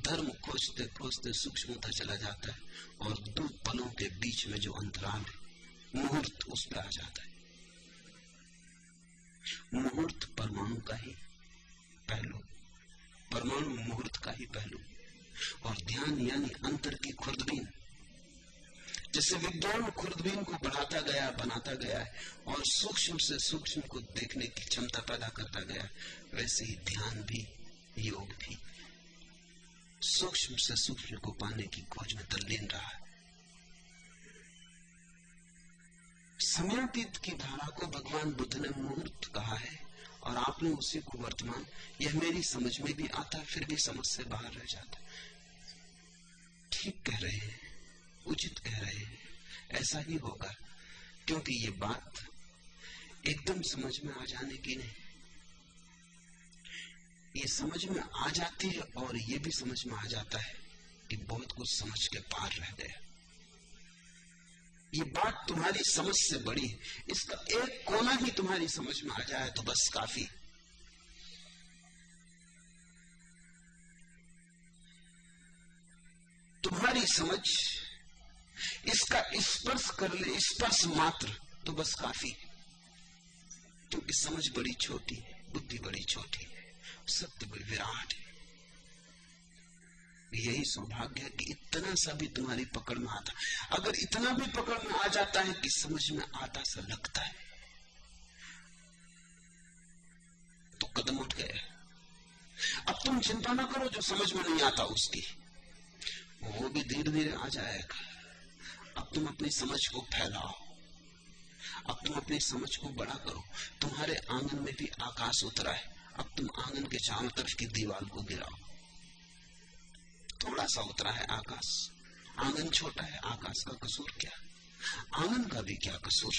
धर्म खोजते खोजते सूक्ष्म होता चला जाता है, और दो पलों के बीच में जो अंतराल है, मुहूर्त, उस पर आ जाता है। मुहूर्त परमाणु का ही पहलू, परमाणु मुहूर्त का ही पहलू। और ध्यान यानी अंतर की खुर्दबीन। जैसे विज्ञान खुर्दबीन को बढ़ाता गया, बनाता गया है, और सूक्ष्म से सूक्ष्म को देखने की क्षमता पैदा करता गया, वैसे ही ध्यान भी, योग भी सूक्ष्म से सूक्ष्म को पाने की खोज में तल्लीन रहा है। समयातीत की धारा को भगवान बुद्ध ने मुहूर्त कहा है, और आपने उसी को वर्तमान। यह मेरी समझ में भी आता, फिर भी समझ से बाहर रह जाता। ठीक कह रहे हैं, उचित कह रहे हैं, ऐसा ही होगा, क्योंकि ये बात एकदम समझ में आ जाने की नहीं, ये समझ में आ जाती है, और ये भी समझ में आ जाता है कि बहुत कुछ समझ के पार रह गया। ये बात तुम्हारी समझ से बड़ी है, इसका एक कोना ही तुम्हारी समझ में आ जाए तो बस काफी। तुम्हारी समझ इसका स्पर्श कर ले, स्पर्श मात्र, तो बस काफी। क्योंकि समझ बड़ी छोटी है, बुद्धि बड़ी छोटी है, सत्य बड़ी विराट है। यही सौभाग्य है कि इतना सा भी तुम्हारी पकड़ में आता। अगर इतना भी पकड़ में आ जाता है कि समझ में आता सा लगता है, तो कदम उठ गया। अब तुम चिंता ना करो जो समझ में नहीं आता उसकी, वो भी धीरे धीरे आ जाएगा। अब तुम अपनी समझ को फैलाओ, अब तुम अपनी समझ को बड़ा करो। तुम्हारे आंगन में भी आकाश उतरा है, अब तुम आंगन के चारों तरफ की दीवार को गिराओ। थोड़ा सा उतरा है आकाश, आंगन छोटा है, आकाश का कसूर क्या, आंगन का भी क्या कसूर।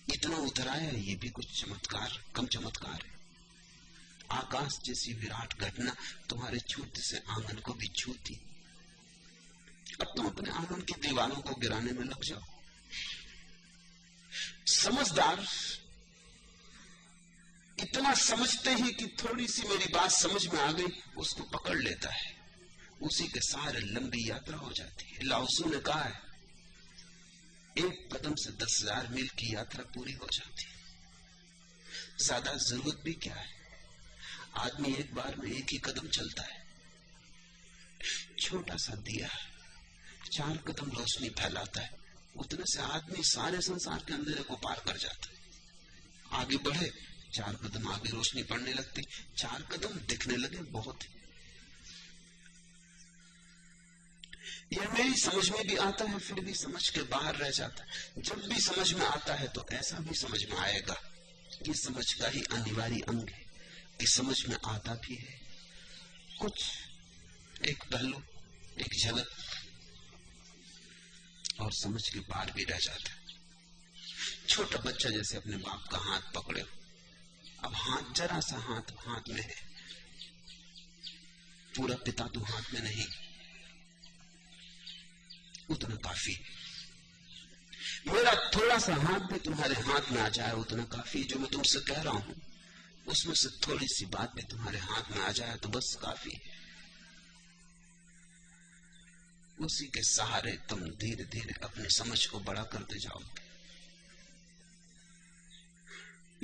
इतना उतरा है, ये भी कुछ चमत्कार, कम चमत्कार है। आकाश जैसी विराट घटना तुम्हारे छूते से आंगन को भी छूती। अब तुम अपने आंगन की दीवारों को गिराने में लग जाओ। समझदार इतना समझते ही कि थोड़ी सी मेरी बात समझ में आ गई, उसको पकड़ लेता है, उसी के सहारे लंबी यात्रा हो जाती है। लाओसू ने कहा है, एक कदम से 10,000 मील की यात्रा पूरी हो जाती है। ज्यादा जरूरत भी क्या है, आदमी एक बार में एक ही कदम चलता है। छोटा सा दिया 4 कदम रोशनी फैलाता है, उतने से आदमी सारे संसार के अंधेरे को पार कर जाता है। आगे बढ़े, 4 कदम आगे रोशनी पड़ने लगती, 4 कदम दिखने लगे बहुत। यह मेरी समझ में भी आता है, फिर भी समझ के बाहर रह जाता है। जब भी समझ में आता है तो ऐसा भी समझ में आएगा कि समझ का ही अनिवार्य अंग है, कि समझ में आता भी है कुछ, एक पहलू, एक झलक, और समझ के पार भी रह जाता है। छोटा बच्चा जैसे अपने बाप का हाथ पकड़े, अब हाथ जरा सा हाथ में है, पूरा पिता तो हाथ में नहीं, उतना काफी। मेरा थोड़ा सा हाथ भी तुम्हारे हाथ में आ जाए उतना काफी। जो मैं तुमसे कह रहा हूं उसमें से थोड़ी सी बात भी तुम्हारे हाथ में आ जाए तो बस काफी। उसी के सहारे तुम धीरे धीरे अपनी समझ को बड़ा करते जाओगे।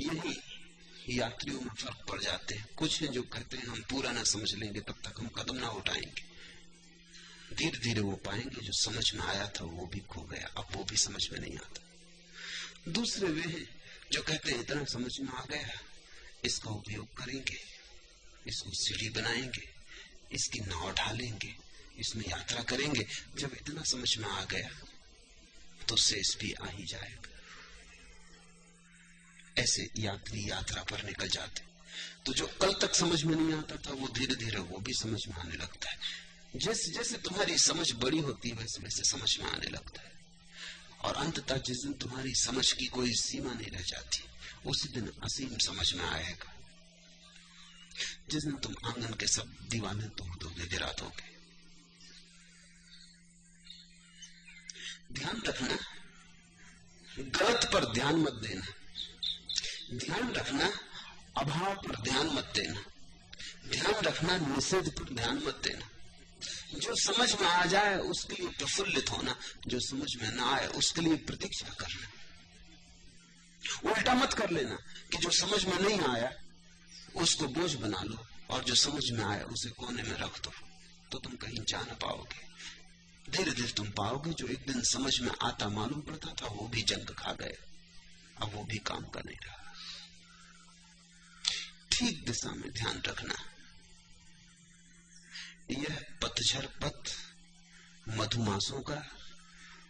यही यात्रियों में फर्क पड़ जाते हैं। कुछ है जो कहते हैं हम पूरा ना समझ लेंगे तब तक हम कदम ना उठाएंगे। धीरे धीरे वो पाएंगे जो समझ में आया था वो भी खो गया, अब वो भी समझ में नहीं आता। दूसरे वे हैं जो कहते हैं इतना समझ में आ गया, इसका उपयोग करेंगे, इसको सीढ़ी बनाएंगे, इसकी नाव ढालेंगे, इसमें यात्रा करेंगे। जब इतना समझ में आ गया तो शेष भी आ ही जाएगा। ऐसे यात्री यात्रा पर निकल जाते। तो जो कल तक समझ में नहीं आता था वो धीरे धीरे वो भी समझ में आने लगता है। जैसे जैसे तुम्हारी समझ बड़ी होती है वैसे वैसे समझ में आने लगता है। और अंततः जिस दिन तुम्हारी समझ की कोई सीमा नहीं रह जाती, उसी दिन असीम समझ में आएगा। जिस दिन तुम आंगन के सब दीवाने तोड़ दोगे, गिरा दोगे। ध्यान रखना, गलत पर ध्यान मत देना। ध्यान रखना, अभाव पर ध्यान मत देना। ध्यान रखना, निषेध पर ध्यान मत देना। जो समझ में आ जाए उसके लिए प्रफुल्लित होना, जो समझ में ना आए उसके लिए प्रतीक्षा करना। उल्टा मत कर लेना कि जो समझ में नहीं आया उसको बोझ बना लो और जो समझ में आया उसे कोने में रख दो, तो तुम कहीं जा ना पाओगे। धीरे धीरे तुम पाओगे जो एक दिन समझ में आता मालूम पड़ता था वो भी जंग खा गए, अब वो भी काम का नहीं रहा। ठीक दिशा में ध्यान रखना। यह पतझर पथ मधुमासों का,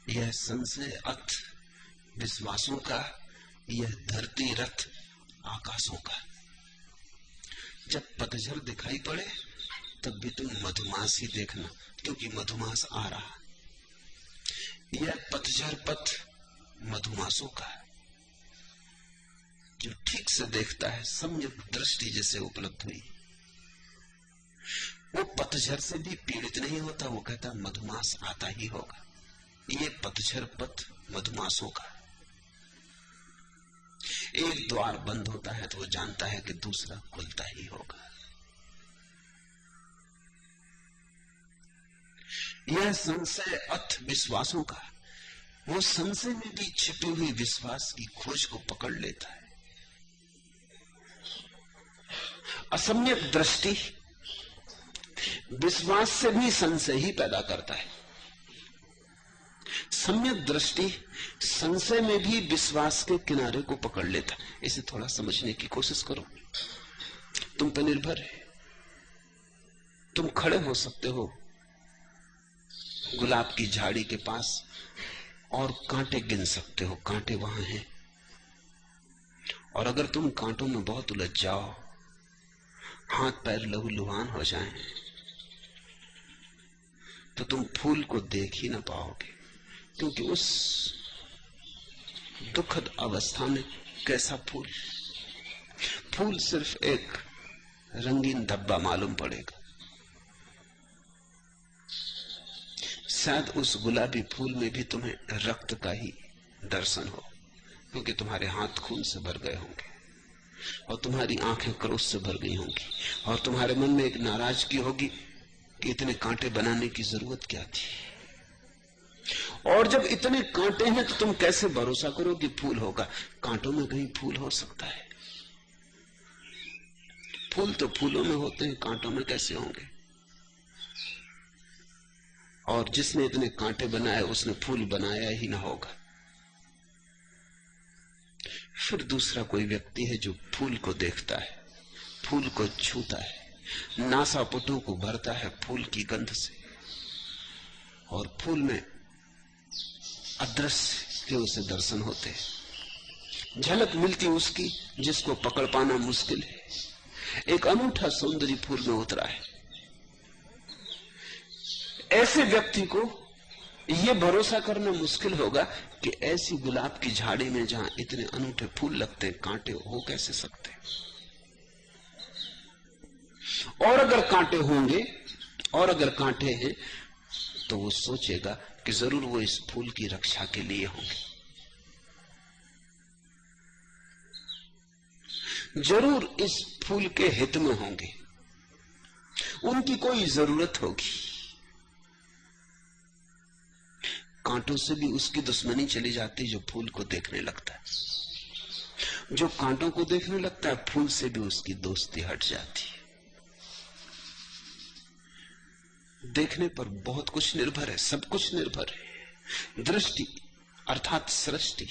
यह संशय अथ विश्वासों का, यह धरती रथ आकाशों का। जब पतझर दिखाई पड़े तब भी तुम मधुमास ही देखना, क्योंकि मधुमास आ रहा। यह पतझर पथ मधुमासों का, जो ठीक से देखता है, सम्यक दृष्टि जैसे उपलब्ध हुई, वो पतझर से भी पीड़ित नहीं होता। वो कहता मधुमास आता ही होगा। ये पतझर पथ मधुमासों का। एक द्वार बंद होता है तो वो जानता है कि दूसरा खुलता ही होगा। यह संशय अथ विश्वासों का, वो संशय में भी छिपी हुई विश्वास की खोज को पकड़ लेता है। असम्यक दृष्टि विश्वास से भी संशय ही पैदा करता है। सम्यक दृष्टि संशय में भी विश्वास के किनारे को पकड़ लेता। इसे थोड़ा समझने की कोशिश करो। तुम पे निर्भर है। तुम खड़े हो सकते हो गुलाब की झाड़ी के पास और कांटे गिन सकते हो, कांटे वहां हैं। और अगर तुम कांटों में बहुत उलझ जाओ, हाथ पैर लहूलुहान हो जाएं, तो तुम फूल को देख ही ना पाओगे। क्योंकि उस दुखद अवस्था में कैसा फूल, फूल सिर्फ एक रंगीन धब्बा मालूम पड़ेगा। शायद उस गुलाबी फूल में भी तुम्हें रक्त का ही दर्शन हो, क्योंकि तुम्हारे हाथ खून से भर गए होंगे और तुम्हारी आंखें क्रोध से भर गई होंगी और तुम्हारे मन में एक नाराजगी होगी कि इतने कांटे बनाने की जरूरत क्या थी। और जब इतने कांटे हैं तो तुम कैसे भरोसा करो कि फूल होगा? कांटों में कहीं फूल हो सकता है? फूल तो फूलों में होते हैं, कांटों में कैसे होंगे? और जिसने इतने कांटे बनाए उसने फूल बनाया ही ना होगा। फिर दूसरा कोई व्यक्ति है जो फूल को देखता है, फूल को छूता है, नासापुटों को भरता है फूल की गंध से, और फूल में अदृश्य के उसे दर्शन होते हैं, झलक मिलती उसकी जिसको पकड़ पाना मुश्किल है। एक अनूठा सौंदर्य फूल में उतरा है। ऐसे व्यक्ति को यह भरोसा करना मुश्किल होगा कि ऐसी गुलाब की झाड़ी में जहां इतने अनूठे फूल लगते, कांटे हो कैसे सकते? और अगर कांटे होंगे, और अगर कांटे हैं, तो वो सोचेगा कि जरूर वो इस फूल की रक्षा के लिए होंगे, जरूर इस फूल के हित में होंगे, उनकी कोई जरूरत होगी। कांटों से भी उसकी दुश्मनी चली जाती जो फूल को देखने लगता है। जो कांटों को देखने लगता है, फूल से भी उसकी दोस्ती हट जाती है। देखने पर बहुत कुछ निर्भर है, सब कुछ निर्भर है। दृष्टि अर्थात सृष्टि,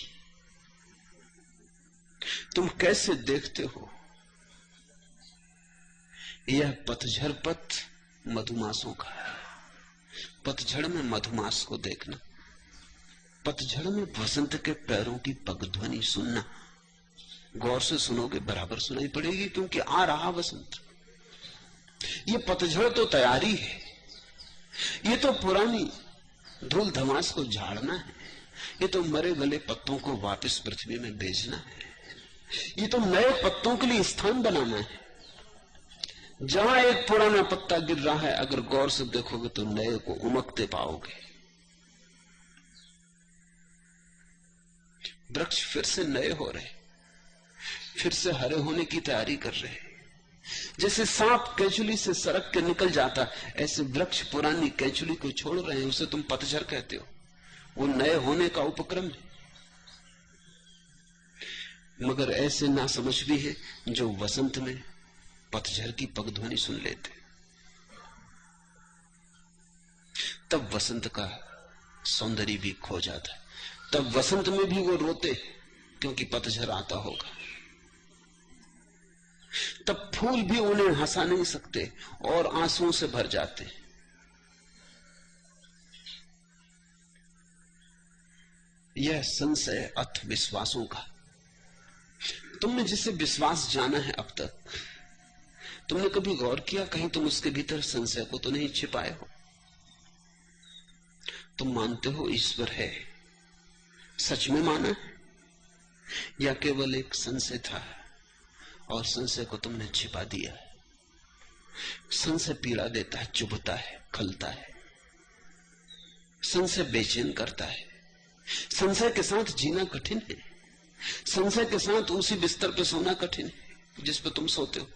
तुम कैसे देखते हो? यह पतझड़ पथ मधुमासों का है। पतझड़ में मधुमास को देखना, पतझड़ में वसंत के पैरों की पगध्वनि सुनना। गौर से सुनोगे बराबर सुनाई पड़ेगी, क्योंकि आ रहा वसंत। ये पतझड़ तो तैयारी है, ये तो पुरानी धूल धमास को झाड़ना है, ये तो मरे गले पत्तों को वापस पृथ्वी में भेजना है, ये तो नए पत्तों के लिए स्थान बनाना है। जहां एक पुराना पत्ता गिर रहा है, अगर गौर से देखोगे तो नए को उमकते पाओगे। वृक्ष फिर से नए हो रहे, फिर से हरे होने की तैयारी कर रहे। जैसे सांप केंचुली से सरक के निकल जाता, ऐसे वृक्ष पुरानी केंचुली को छोड़ रहे हैं। उसे तुम पतझड़ कहते हो, वो नए होने का उपक्रम है। मगर ऐसे नासमझ भी है जो वसंत में पतझड़ की पगध्वनि सुन लेते, तब वसंत का सौंदर्य भी खो जाता है। तब वसंत में भी वो रोते क्योंकि पतझड़ आता होगा। तब फूल भी उन्हें हंसा नहीं सकते और आंसुओं से भर जाते। यह संशय अथ विश्वासों का। तुमने जिसे विश्वास जाना है अब तक, तुमने कभी गौर किया कहीं तुम उसके भीतर संशय को तो नहीं छिपाए हो? तुम मानते हो ईश्वर है, सच में माना है, या केवल एक संशय था और संशय को तुमने छिपा दिया? संशय पीड़ा देता है, चुभता है, खलता है। संशय बेचैन करता है। संशय के साथ जीना कठिन है। संशय के साथ उसी बिस्तर पे सोना कठिन है जिस पे तुम सोते हो।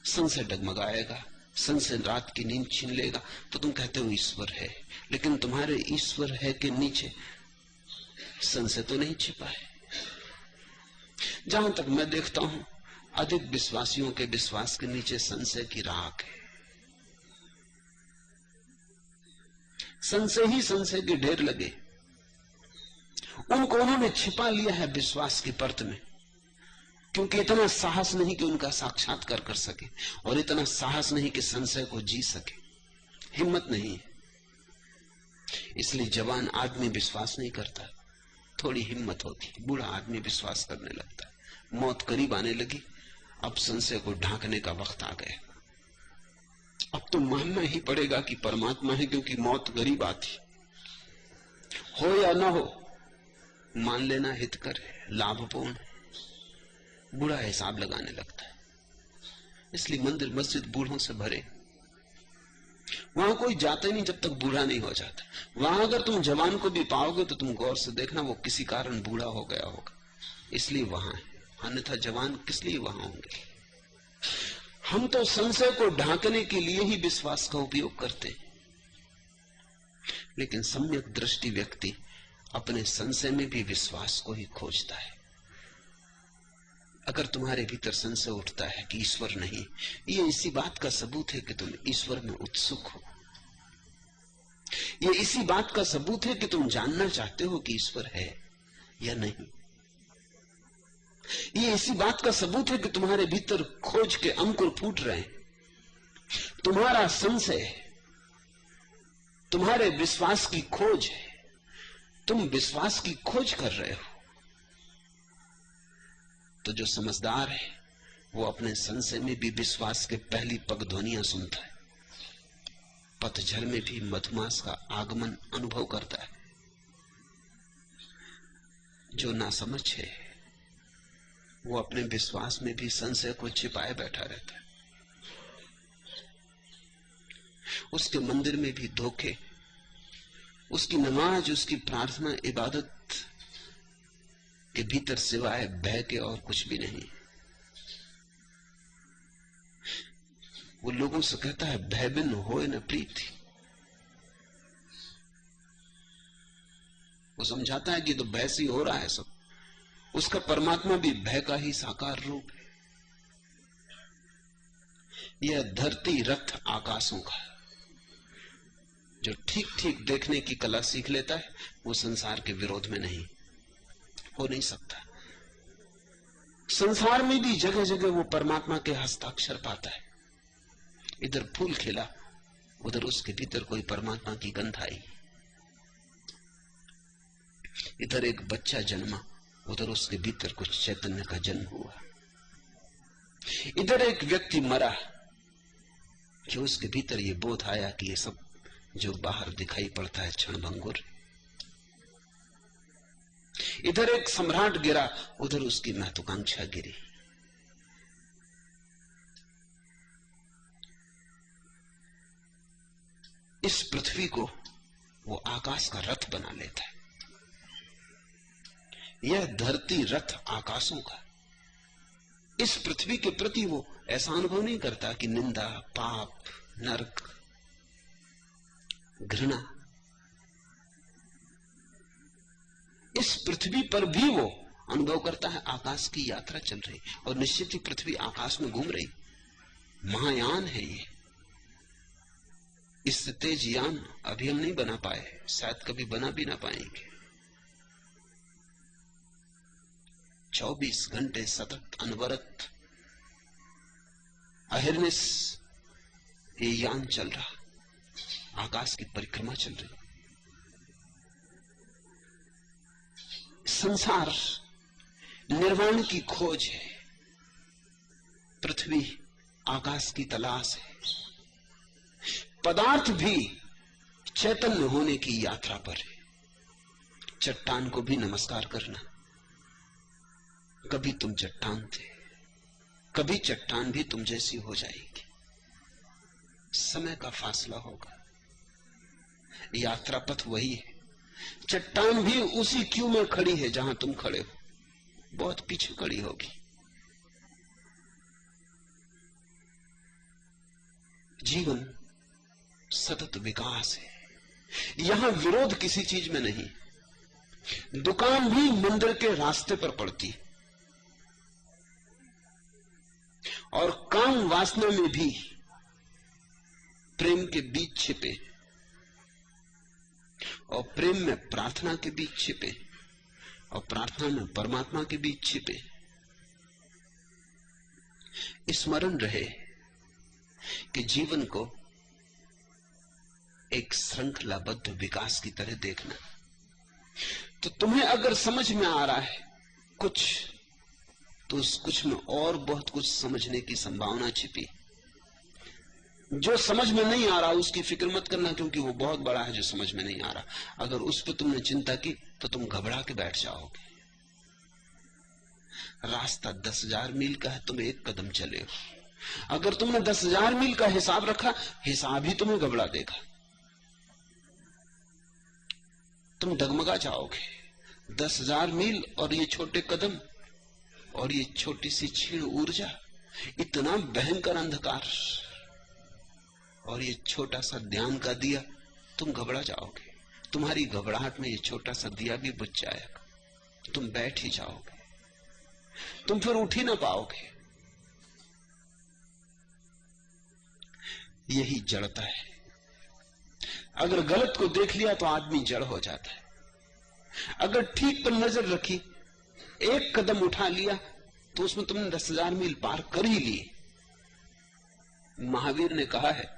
संशय डगमगाएगा, संशय रात की नींद छीन लेगा, तो तुम कहते हो ईश्वर है। लेकिन तुम्हारे ईश्वर है के नीचे संशय तो नहीं छिपा है। जहां तक मैं देखता हूं, अधिक विश्वासियों के विश्वास के नीचे संशय की राख है। संशय ही संशय के ढेर लगे। उनको उन्होंने छिपा लिया है विश्वास की परत में, क्योंकि इतना साहस नहीं कि उनका साक्षात्कार कर सके, और इतना साहस नहीं कि संशय को जी सके, हिम्मत नहीं है। इसलिए जवान आदमी विश्वास नहीं करता, थोड़ी हिम्मत होती, बूढ़ा आदमी विश्वास करने लगता है। मौत करीब आने लगी, अब संशय को ढांकने का वक्त आ गया। अब तो मानना ही पड़ेगा कि परमात्मा है, क्योंकि मौत करीब आती, हो या ना हो मान लेना हितकर है, लाभपूर्ण है। बूढ़ा हिसाब लगाने लगता है। इसलिए मंदिर मस्जिद बूढ़ों से भरे, वहां कोई जाता ही नहीं जब तक बूढ़ा नहीं हो जाता। वहां अगर तुम जवान को भी पाओगे तो तुम गौर से देखना वो किसी कारण बूढ़ा हो गया होगा, इसलिए वहां है, अन्यथा जवान किस लिए वहां होंगे। हम तो संशय को ढांकने के लिए ही विश्वास का उपयोग करते हैं, लेकिन सम्यक दृष्टि व्यक्ति अपने संशय में भी विश्वास को ही खोजता है। अगर तुम्हारे भीतर संशय उठता है कि ईश्वर नहीं, ये इसी बात का सबूत है कि तुम ईश्वर में उत्सुक हो। ये इसी बात का सबूत है कि तुम जानना चाहते हो कि ईश्वर है या नहीं। ये इसी बात का सबूत है कि तुम्हारे भीतर खोज के अंकुर फूट रहे हैं। तुम्हारा संशय तुम्हारे विश्वास की खोज है, तुम विश्वास की खोज कर रहे हो। तो जो समझदार है वो अपने संशय में भी विश्वास के पहली पगध्वनियां सुनता है, पतझड़ में भी मधुमास का आगमन अनुभव करता है। जो नासमझ है वो अपने विश्वास में भी संशय को छिपाए बैठा रहता है। उसके मंदिर में भी धोखे, उसकी नमाज, उसकी प्रार्थना, इबादत के भीतर सिवाय भय के और कुछ भी नहीं। वो लोगों से कहता है भय बिन होए न प्रीति। वो समझाता है कि तो भय से हो रहा है सब। उसका परमात्मा भी भय का ही साकार रूप है। यह धरती रथ आकाशों का, जो ठीक ठीक देखने की कला सीख लेता है वो संसार के विरोध में नहीं हो नहीं सकता। संसार में भी जगह जगह वो परमात्मा के हस्ताक्षर पाता है। इधर फूल खिला, उधर उसके भीतर कोई परमात्मा की गंध आई। इधर एक बच्चा जन्मा, उधर उसके भीतर कुछ चैतन्य का जन्म हुआ। इधर एक व्यक्ति मरा कि उसके भीतर ये बोध आया कि ये सब जो बाहर दिखाई पड़ता है क्षणभंगुर। इधर एक सम्राट गिरा, उधर उसकी महत्वाकांक्षा गिरी। इस पृथ्वी को वो आकाश का रथ बना लेता है। यह धरती रथ आकाशों का। इस पृथ्वी के प्रति वो ऐसा अनुभव नहीं करता कि निंदा, पाप, नरक, घृणा। इस पृथ्वी पर भी वो अनुभव करता है आकाश की यात्रा चल रही, और निश्चित ही पृथ्वी आकाश में घूम रही। महायान है ये। इससे तेज यान अभी हम नहीं बना पाए, शायद कभी बना भी ना पाएंगे। 24 घंटे सतत अनवरत अहिर्निश ये यान चल रहा, आकाश की परिक्रमा चल रही। संसार निर्वाण की खोज है, पृथ्वी आकाश की तलाश है। पदार्थ भी चैतन्य होने की यात्रा पर है। चट्टान को भी नमस्कार करना। कभी तुम चट्टान थे, कभी चट्टान भी तुम जैसी हो जाएगी। समय का फासला होगा, यात्रा पथ वही है। चट्टान भी उसी क्यू में खड़ी है जहां तुम खड़े हो, बहुत पीछे खड़ी होगी। जीवन सतत विकास है, यहां विरोध किसी चीज में नहीं। दुकान भी मंदिर के रास्ते पर पड़ती, और काम वासना में भी प्रेम के बीच छिपे। और प्रेम में प्रार्थना के बीच छिपे और प्रार्थना में परमात्मा के बीच छिपे। स्मरण रहे कि जीवन को एक श्रृंखलाबद्ध विकास की तरह देखना। तो तुम्हें अगर समझ में आ रहा है कुछ, तो उस कुछ में और बहुत कुछ समझने की संभावना छिपी। जो समझ में नहीं आ रहा उसकी फिक्र मत करना, क्योंकि वो बहुत बड़ा है जो समझ में नहीं आ रहा। अगर उस पर तुमने चिंता की तो तुम घबरा के बैठ जाओगे। रास्ता 10,000 मील का है, तुम एक कदम चले हो। अगर तुमने 10,000 मील का हिसाब रखा, हिसाब ही तुम्हें घबरा देगा, तुम डगमगा जाओगे। 10,000 मील और ये छोटे कदम और ये छोटी सी क्षीण ऊर्जा, इतना भयंकर अंधकार और ये छोटा सा ध्यान का दिया, तुम घबरा जाओगे। तुम्हारी घबराहट में ये छोटा सा दिया भी बुझ जाएगा, तुम बैठ ही जाओगे, तुम फिर उठ ही ना पाओगे। यही जड़ता है। अगर गलत को देख लिया तो आदमी जड़ हो जाता है। अगर ठीक पर नजर रखी, एक कदम उठा लिया, तो उसमें तुमने 10,000 मील पार कर ही लिए। महावीर ने कहा है,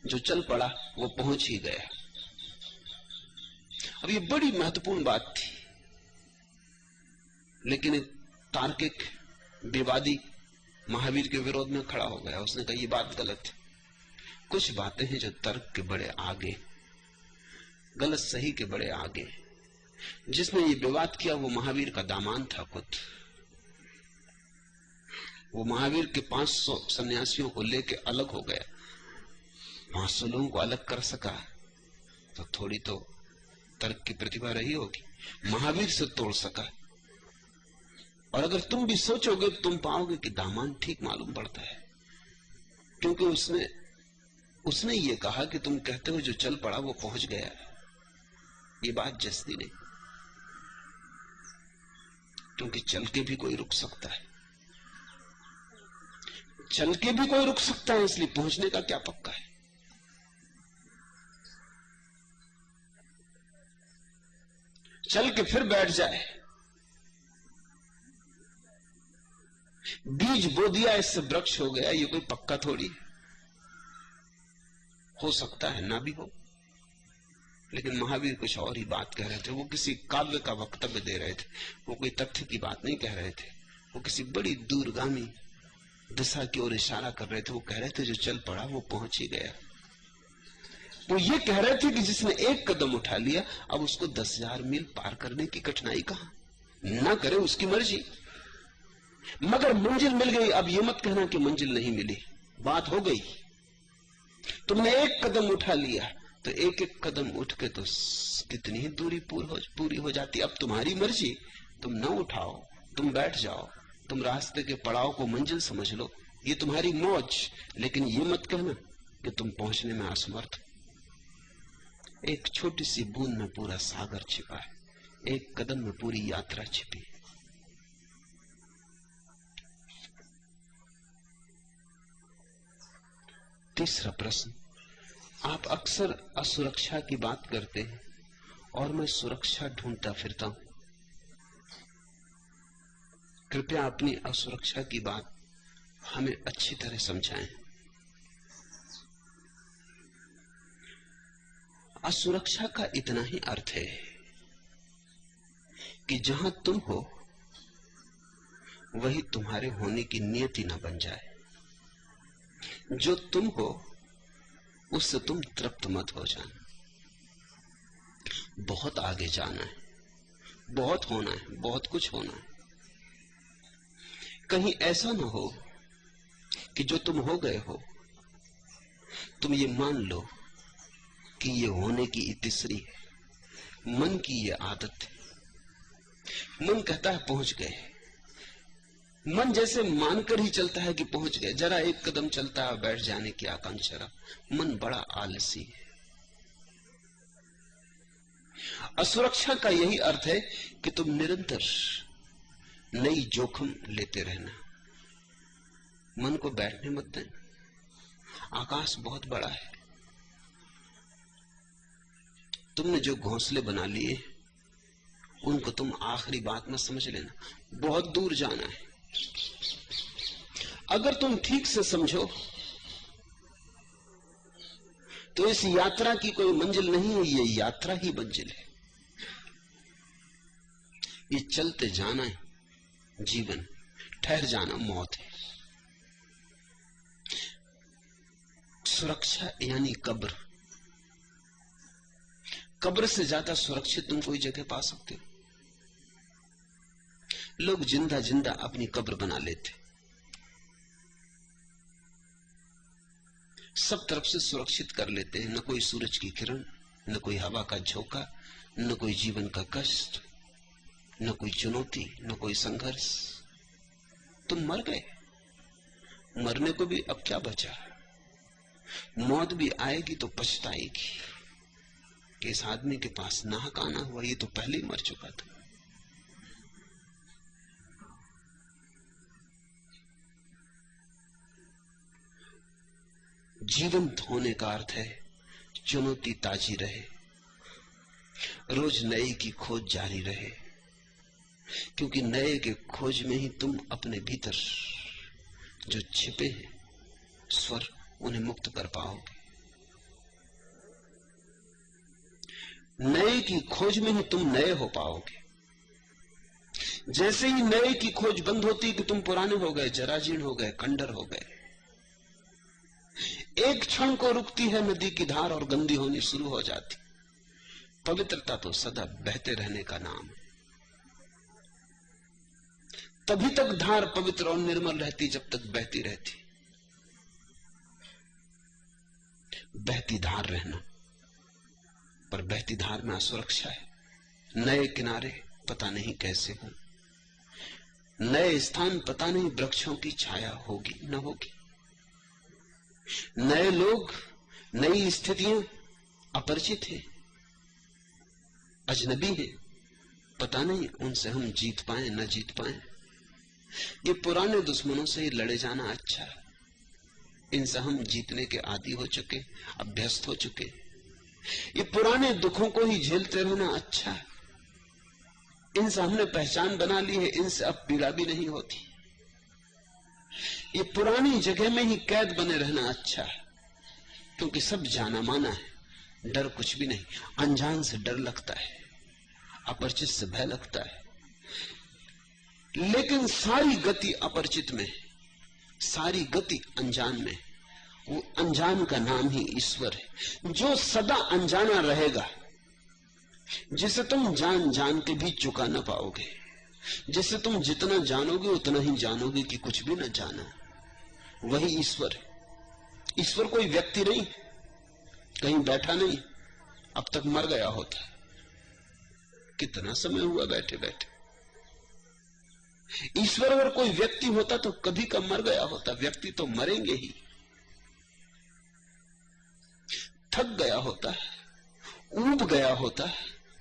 जो चल पड़ा वो पहुंच ही गया। अब ये बड़ी महत्वपूर्ण बात थी, लेकिन एक तार्किक विवादी महावीर के विरोध में खड़ा हो गया। उसने कहा ये बात गलत है। कुछ बातें हैं जो तर्क के बड़े आगे, गलत सही के बड़े आगे। जिसने ये विवाद किया वो महावीर का दामान था खुद। वो महावीर के 500 सन्यासियों को लेके अलग हो गया। 500 लोगों को अलग कर सका तो थोड़ी तो तर्क की प्रतिभा रही होगी। महावीर से तोड़ सका। और अगर तुम भी सोचोगे तो तुम पाओगे कि दामान ठीक मालूम पड़ता है, क्योंकि उसने ये कहा कि तुम कहते हो जो चल पड़ा वो पहुंच गया। ये बात जस्ती नहीं, क्योंकि चल के भी कोई रुक सकता है, चल के भी कोई रुक सकता है, इसलिए पहुंचने का क्या पक्का है। चल के फिर बैठ जाए, बीज बो दिया इससे वृक्ष हो गया, ये कोई पक्का थोड़ी। हो सकता है ना भी हो। लेकिन महावीर कुछ और ही बात कह रहे थे। वो किसी काव्य का वक्तव्य दे रहे थे, वो कोई तथ्य की बात नहीं कह रहे थे। वो किसी बड़ी दूरगामी दिशा की ओर इशारा कर रहे थे। वो कह रहे थे जो चल पड़ा वो पहुंच ही गया। वो ये कह रहे थे कि जिसने एक कदम उठा लिया, अब उसको 10,000 मील पार करने की कठिनाई कहां। ना करे उसकी मर्जी, मगर मंजिल मिल गई। अब ये मत कहना कि मंजिल नहीं मिली, बात हो गई। तुमने एक कदम उठा लिया तो एक एक कदम उठ के तो कितनी ही दूरी पूरी हो जाती। अब तुम्हारी मर्जी, तुम न उठाओ, तुम बैठ जाओ, तुम रास्ते के पड़ाव को मंजिल समझ लो, ये तुम्हारी मौज। लेकिन ये मत कहना कि तुम पहुंचने में असमर्थ। एक छोटी सी बूंद में पूरा सागर छिपा है, एक कदम में पूरी यात्रा छिपी। तीसरा प्रश्न, आप अक्सर असुरक्षा की बात करते हैं और मैं सुरक्षा ढूंढता फिरता हूं। कृपया अपनी असुरक्षा की बात हमें अच्छी तरह समझाएं। असुरक्षा का इतना ही अर्थ है कि जहां तुम हो वही तुम्हारे होने की नियति न बन जाए। जो तुम हो उससे तुम तृप्त मत हो जाना। बहुत आगे जाना है, बहुत होना है, बहुत कुछ होना है। कहीं ऐसा न हो कि जो तुम हो गए हो तुम ये मान लो कि ये होने की इतिश्री है। मन की ये आदत है। मन कहता है पहुंच गए। मन जैसे मानकर ही चलता है कि पहुंच गए, जरा एक कदम चलता है बैठ जाने की आकांक्षा। मन बड़ा आलसी है। असुरक्षा का यही अर्थ है कि तुम निरंतर नई जोखिम लेते रहना। मन को बैठने मत देना। आकाश बहुत बड़ा है, तुमने जो घोंसले बना लिए उनको तुम आखिरी बात मत समझ लेना, बहुत दूर जाना है। अगर तुम ठीक से समझो तो इस यात्रा की कोई मंजिल नहीं है, ये यात्रा ही मंजिल है। ये चलते जाना है जीवन, ठहर जाना मौत है। सुरक्षा यानी कब्र, कब्र से ज्यादा सुरक्षित तुम कोई जगह पा सकते हो? लोग जिंदा जिंदा अपनी कब्र बना लेते, सब तरफ से सुरक्षित कर लेते हैं। न कोई सूरज की किरण, न कोई हवा का झोंका, न कोई जीवन का कष्ट, न कोई चुनौती, न कोई संघर्ष। तुम मर गए, मरने को भी अब क्या बचा? मौत भी आएगी तो पछताएगी कि इस आदमी के पास नाहक आना हुआ, ये तो पहले ही मर चुका था। जीवंत होने का अर्थ है चुनौती ताजी रहे, रोज नए की खोज जारी रहे, क्योंकि नए के खोज में ही तुम अपने भीतर जो छिपे हैं स्वर, उन्हें मुक्त कर पाओगे। नए की खोज में ही तुम नए हो पाओगे। जैसे ही नए की खोज बंद होती कि तुम पुराने हो गए, जराजीर्ण हो गए, खंडर हो गए। एक क्षण को रुकती है नदी की धार और गंदी होनी शुरू हो जाती। पवित्रता तो सदा बहते रहने का नाम है। तभी तक धार पवित्र और निर्मल रहती जब तक बहती रहती। बहती धार रहना, पर बहती धार में असुरक्षा है। नए किनारे पता नहीं कैसे हो, नए स्थान पता नहीं वृक्षों की छाया होगी न होगी, नए लोग, नई स्थितियां अपरिचित है, अजनबी है, पता नहीं उनसे हम जीत पाए न जीत पाए। ये पुराने दुश्मनों से ही लड़े जाना अच्छा है। इनसे हम जीतने के आदी हो चुके, अभ्यस्त हो चुके। ये पुराने दुखों को ही झेलते रहना अच्छा है। इनसे हमने पहचान बना ली है, इनसे अब पीड़ा भी नहीं होती। ये पुरानी जगह में ही कैद बने रहना अच्छा है, क्योंकि सब जाना माना है, डर कुछ भी नहीं। अनजान से डर लगता है, अपरिचित से भय लगता है, लेकिन सारी गति अपरिचित में, सारी गति अनजान में। वो अनजान का नाम ही ईश्वर है, जो सदा अनजाना रहेगा, जिसे तुम जान जान के भी चुका न पाओगे, जिसे तुम जितना जानोगे उतना ही जानोगे कि कुछ भी न जाना। वही ईश्वर है। ईश्वर कोई व्यक्ति नहीं, कहीं बैठा नहीं, अब तक मर गया होता। कितना समय हुआ बैठे बैठे। ईश्वर अगर कोई व्यक्ति होता तो कभी का मर गया होता। व्यक्ति तो मरेंगे ही। थक गया होता, ऊब गया होता।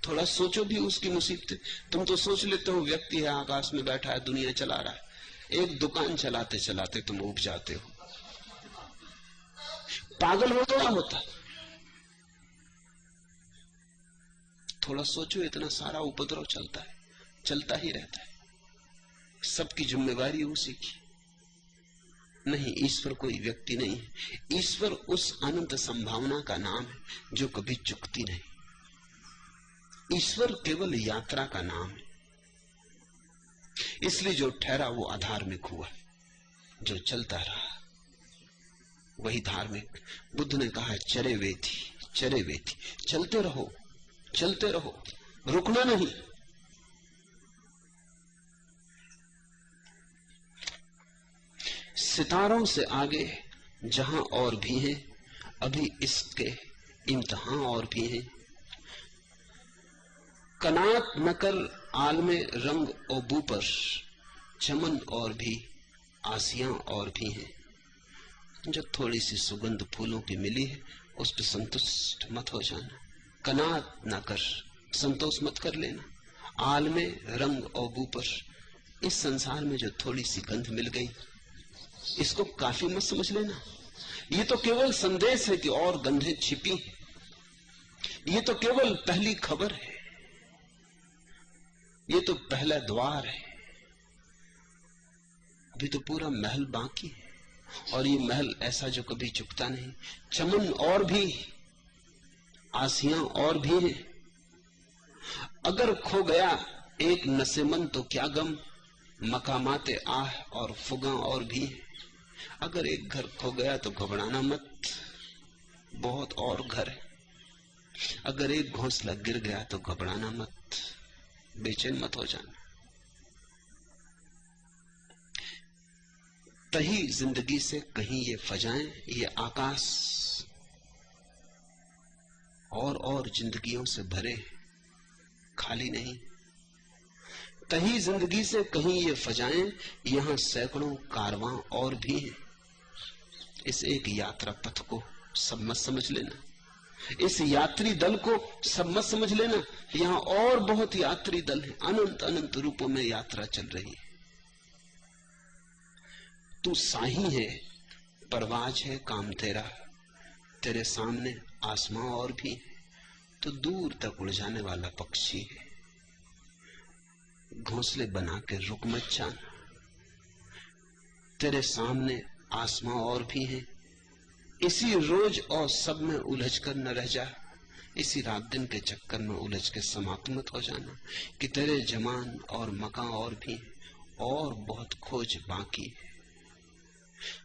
थोड़ा सोचो भी उसकी मुसीबतें। तुम तो सोच लेते हो व्यक्ति है, आकाश में बैठा है, दुनिया चला रहा है। एक दुकान चलाते चलाते तुम ऊब जाते हो, पागल हो गया होता। थोड़ा सोचो, इतना सारा उपद्रव चलता है, चलता ही रहता है, सबकी जिम्मेवारी उसी की। नहीं, ईश्वर कोई व्यक्ति नहीं है। ईश्वर उस अनंत संभावना का नाम है जो कभी चुकती नहीं। ईश्वर केवल यात्रा का नाम है। इसलिए जो ठहरा वो अधार्मिक हुआ, जो चलता रहा वही धार्मिक। बुद्ध ने कहा चरे वेथी, चरे वेथी, चलते रहो, चलते रहो, रुकना नहीं। सितारों से आगे जहां और भी हैं, अभी इसके इम्तिहान और भी हैं। कनात न कर आल में रंग और बू पर, चमन और भी, आसियां और भी हैं। जो थोड़ी सी सुगंध फूलों की मिली है उस पर संतुष्ट मत हो जाना। कनात न कर, संतोष मत कर लेना। आल में रंग और बू पर, इस संसार में जो थोड़ी सी गंध मिल गई इसको काफी मत समझ लेना। ये तो केवल संदेश है कि और गंधें छिपी हैं। ये तो केवल पहली खबर है, ये तो पहला द्वार है। अभी तो पूरा महल बाकी है, और ये महल ऐसा जो कभी चुकता नहीं। चमन और भी, आसियां और भी है। अगर खो गया एक नसेमन तो क्या गम, मकामाते आह और फुगा और भी है। अगर एक घर खो गया तो घबराना मत, बहुत और घर है। अगर एक घोंसला गिर गया तो घबराना मत, बेचैन मत हो जाना। तही जिंदगी से कहीं ये फजाएं, ये आकाश और जिंदगियों से भरे, खाली नहीं। तही जिंदगी से कहीं ये फजाएं, यहां सैकड़ों कारवां और भी हैं। इस एक यात्रा पथ को सब मत समझ लेना, इस यात्री दल को सब मत समझ लेना। यहां और बहुत यात्री दल हैं, अनंत अनंत रूपों में यात्रा चल रही है। तू साही है, परवाज है काम तेरा, तेरे सामने आसमां और भी है। तो दूर तक उड़ जाने वाला पक्षी है, घोंसले बना के रुक मत जाना। तेरे सामने आसमां और भी है। इसी रोज और सब में उलझ कर न रह जा, इसी रात दिन के चक्कर में उलझ के समाप्त मत हो जाना कि तेरे जमान और मकान और भी, और बहुत खोज बाकी है।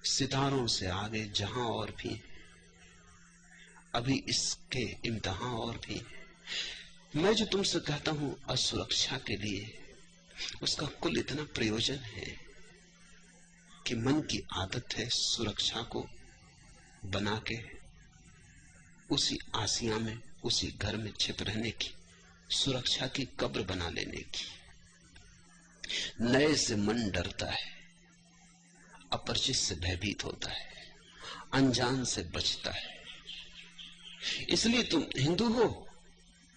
सितारों से आगे जहां और भी, अभी इसके इम्तिहान और भी। मैं जो तुमसे कहता हूं असुरक्षा के लिए, उसका कुल इतना प्रयोजन है कि मन की आदत है सुरक्षा को बना के उसी आसिया में, उसी घर में छिप रहने की, सुरक्षा की कब्र बना लेने की। नए से मन डरता है, अपरिचित से भयभीत होता है, अनजान से बचता है। इसलिए तुम हिंदू हो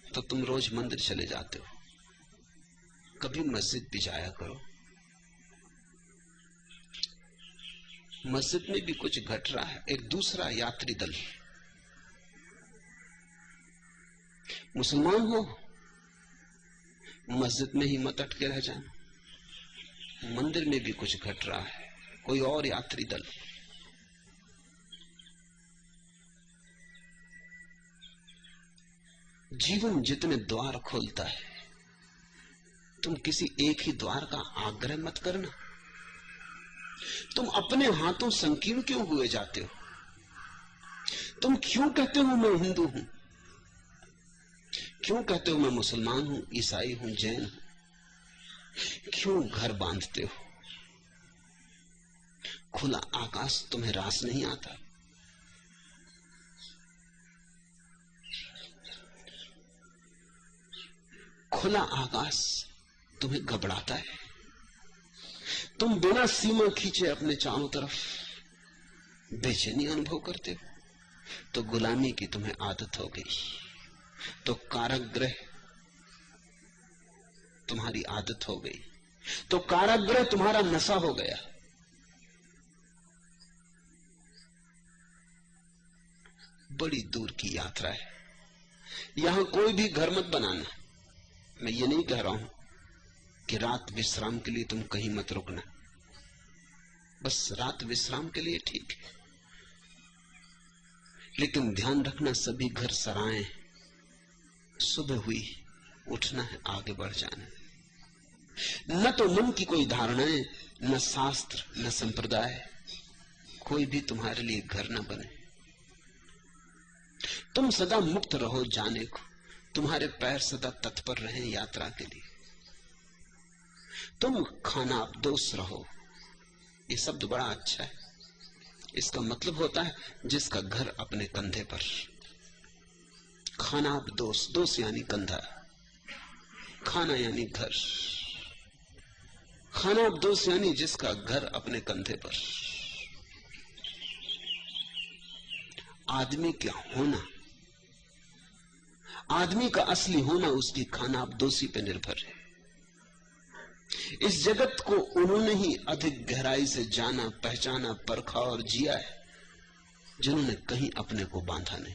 तो तुम रोज मंदिर चले जाते हो, कभी मस्जिद भी जाया करो। मस्जिद में भी कुछ घट रहा है, एक दूसरा यात्री दल। मुसलमान हो, मस्जिद में ही मत अटके रह जाना, मंदिर में भी कुछ घट रहा है, कोई और यात्री दल। जीवन जितने द्वार खोलता है, तुम किसी एक ही द्वार का आग्रह मत करना। तुम अपने हाथों संकीर्ण क्यों हुए जाते हो? तुम क्यों कहते हो मैं हिंदू हूं, क्यों कहते हो मैं मुसलमान हूं, ईसाई हूं, जैन हूं? क्यों घर बांधते हो? खुला आकाश तुम्हें रास नहीं आता? खुला आकाश तुम्हें घबराता है? तुम बिना सीमा खींचे अपने चारों तरफ बेचैनी अनुभव करते हो? तो गुलामी की तुम्हें आदत हो गई, तो कारागृह तुम्हारी आदत हो गई, तो कारागृह तुम्हारा नशा हो गया। बड़ी दूर की यात्रा है, यहां कोई भी घर मत बनाना। मैं ये नहीं कह रहा हूं कि रात विश्राम के लिए तुम कहीं मत रुकना, बस रात विश्राम के लिए ठीक है, लेकिन ध्यान रखना सभी घर सराय। सुबह हुई, उठना है, आगे बढ़ जाना है। न तो मन की कोई धारणाएं, न शास्त्र, न संप्रदाय, कोई भी तुम्हारे लिए घर न बने। तुम सदा मुक्त रहो जाने को, तुम्हारे पैर सदा तत्पर रहें यात्रा के लिए। तुम खानाबदोश रहो। ये शब्द बड़ा अच्छा है, इसका मतलब होता है जिसका घर अपने कंधे पर। खानाबदोश, दोष यानी कंधा, खाना यानी घर। खानाबदोश यानी जिसका घर अपने कंधे पर। आदमी क्या होना, आदमी का असली होना उसकी खानाबदोशी पर निर्भर है। इस जगत को उन्होंने ही अधिक गहराई से जाना, पहचाना, परखा और जिया है जिन्होंने कहीं अपने को बांधा नहीं।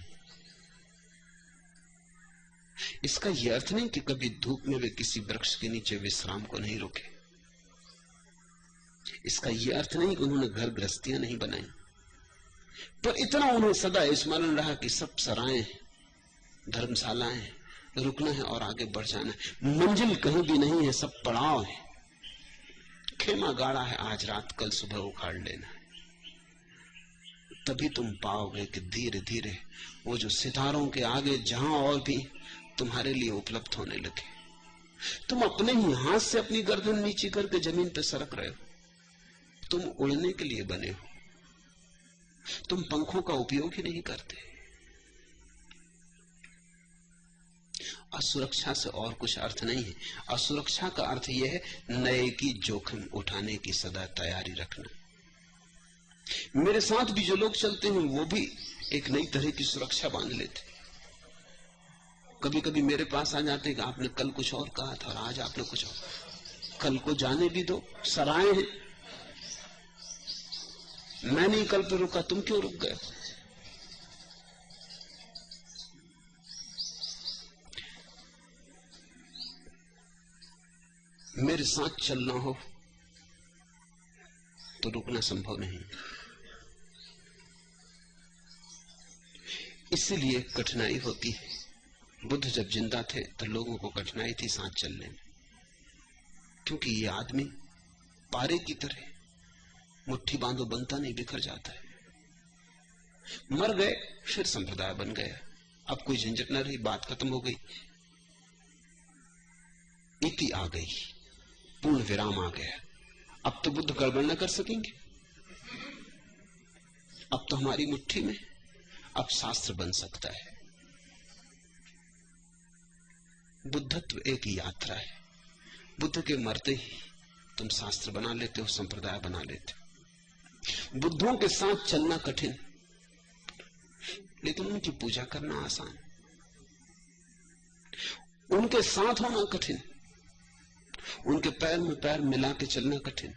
इसका यह अर्थ नहीं कि कभी धूप में वे किसी वृक्ष के नीचे विश्राम को नहीं रुके। इसका यह अर्थ नहीं कि उन्होंने घर गृहस्थियां नहीं बनाई, पर इतना उन्हें सदा स्मरण रहा कि सब सराएं, धर्मशालाएं, रुकना है और आगे बढ़ जाना है। मंजिल कहीं भी नहीं है, सब पड़ाव है। खेमा गाड़ा है, आज रात कल सुबह उखाड़ लेना है। तभी तुम पाओगे कि धीरे धीरे वो जो सितारों के आगे जहां और भी तुम्हारे लिए उपलब्ध होने लगे, तुम अपने ही हाथ से अपनी गर्दन नीचे करके जमीन पर सरक रहे हो। तुम उड़ने के लिए बने हो, तुम पंखों का उपयोग ही नहीं करते। असुरक्षा से और कुछ अर्थ नहीं है। असुरक्षा का अर्थ यह है नए की जोखिम उठाने की सदा तैयारी रखना। मेरे साथ भी जो लोग चलते हैं वो भी एक नई तरह की सुरक्षा बांध लेते। कभी कभी मेरे पास आ जाते कि आपने कल कुछ और कहा था और आज आपने कुछ और। कल को जाने भी दो, सराय हैं। मैं नहीं कल पे रुका, तुम क्यों रुक गए? मेरे साथ चलना हो तो रुकना संभव नहीं। इसलिए कठिनाई होती है। बुद्ध जब जिंदा थे तो लोगों को कठिनाई थी साथ चलने में, क्योंकि ये आदमी पारे की तरह मुट्ठी बांधो बनता नहीं, बिखर जाता है। मर गए, फिर संप्रदाय बन गया। अब कोई झंझट न रही, बात खत्म हो गई, इति आ गई, पूर्ण विराम आ गया। अब तो बुद्ध गड़बड़ न कर सकेंगे। अब तो हमारी मुट्ठी में, अब शास्त्र बन सकता है। बुद्धत्व एक यात्रा है। बुद्ध के मरते ही तुम शास्त्र बना लेते हो, संप्रदाय बना लेते हो। बुद्धों के साथ चलना कठिन, लेकिन उनकी पूजा करना आसान। उनके साथ होना कठिन, उनके पैर में पैर मिला के चलना कठिन,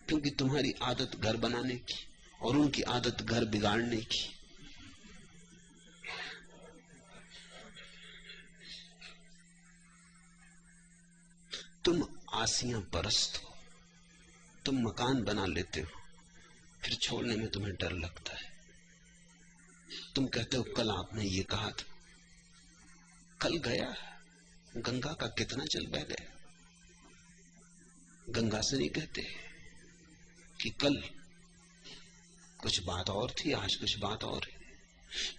क्योंकि तुम्हारी आदत घर बनाने की और उनकी आदत घर बिगाड़ने की। तुम आसियां परस्त हो, तुम मकान बना लेते हो, फिर छोड़ने में तुम्हें डर लगता है। तुम कहते हो कल आपने ये कहा था, कल गया, गंगा का कितना जल बह गया। गंगा से नहीं कहते कि कल कुछ बात और थी, आज कुछ बात और है।